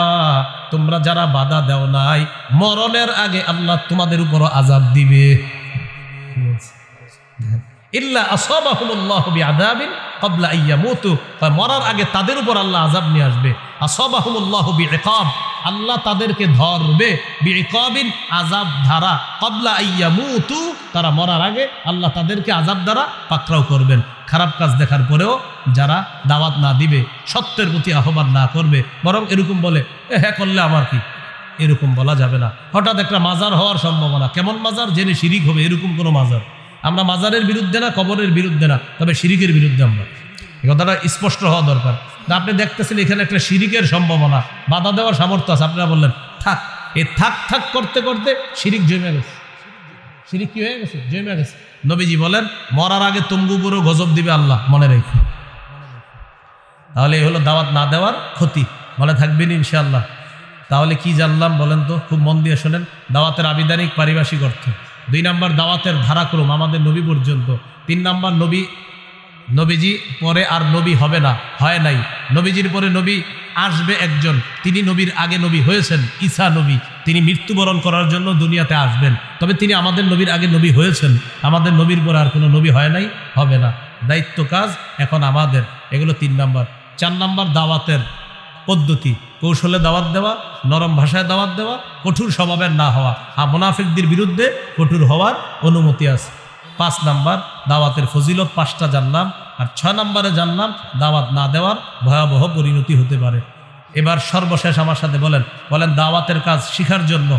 তোমরা যারা বাধা দেও নাই, মরণের আগে আল্লাহ তোমাদের উপর আযাব দিবে। ইল্লা আসাবাহুমুল্লাহু বিআযাবিন ক্বাবলা আইয়ামুতু, মরার আগে তাদের উপর আল্লাহ আযাব নিয়ে আসবে। আসাবাহুমুল্লাহু বিইকাব, আল্লাহ তাদেরকে ধরবে, বিইকাবিন আযাব দ্বারা, ক্বাবলা আইয়ামুতু, তারা মরার আগে আল্লাহ তাদেরকে আযাব দ্বারা পাকড়াও করবেন। খারাপ কাজ দেখার পরেও যারা দাওয়াত না দিবে, সত্যের প্রতি আহ্বান না করবে, বরং এরকম বলে হ্যাঁ করলে আমার কি, এরকম বলা যাবে না। হঠাৎ একটা মাজার হওয়ার সম্ভাবনা, কেমন মাজার, জেনে শিরিক হবে এরকম কোনো মাজার। আমরা মাজারের বিরুদ্ধে না, কবরের বিরুদ্ধে না, তবে শিরিকের বিরুদ্ধে আমরা, এই কথাটা স্পষ্ট হওয়া দরকার। আপনি দেখতেছেন এখানে একটা শিরিকের সম্ভাবনা, বাধা দেওয়ার সামর্থ্য আছে, আপনারা বললেন থাক, এই থাক থাক করতে করতে শিরিক জমে গেছে। শিরিক কি হয়ে গেছে? জমে গেছে। নবীজি বলেন মরার আগে তম্বু পুরো গজব দিবে আল্লাহ, মনে রেখো। তাহলে এই হলো দাওয়াত না দেওয়ার ক্ষতি, মনে থাকবেন ইনশাআল্লাহ। তাহলে কি জানলাম বলেন তো, খুব মন দিয়ে শোনেন। দাওয়াতের আবিধানিক পারিভাষিক অর্থ, 2 নম্বর দাওয়াতের ধারাক্রম আমাদের নবী পর্যন্ত, 3 নম্বর নবীজি পরে আর নবী হবে না, হয় নাই। নবীজির পরে নবী আসবে একজন, তিনি নবীর আগে নবী হয়েছেন, ঈসা নবী। তিনি মৃত্যুবরণ করার জন্য দুনিয়াতে আসবেন, তবে তিনি আমাদের নবীর আগে নবী হয়েছেন। আমাদের নবীর পরে আর কোনো নবী হয় নাই, হবে না। দায়িত্ব কাজ এখন আমাদের, এগুলো 3 নম্বর। 4 নম্বর দাওয়াতের পদ্ধতি, কৌশলে দাওয়াত দেওয়া, নরম ভাষায় দাওয়াত দেওয়া, কঠোর স্বভাবের না হওয়া। মুনাফিকদের বিরুদ্ধে কঠোর হওয়ার অনুমতি আছে। 5 নম্বর দাওয়াতের ফজিলত 5টা জানলাম। আর 6 নম্বরে জানলাম দাওয়াত না দেওয়ার ভয়াবহ পরিণতি হতে পারে। এবার সর্বশেষ আমার সাথে বলেন দাওয়াতের কাজ শিখার জন্য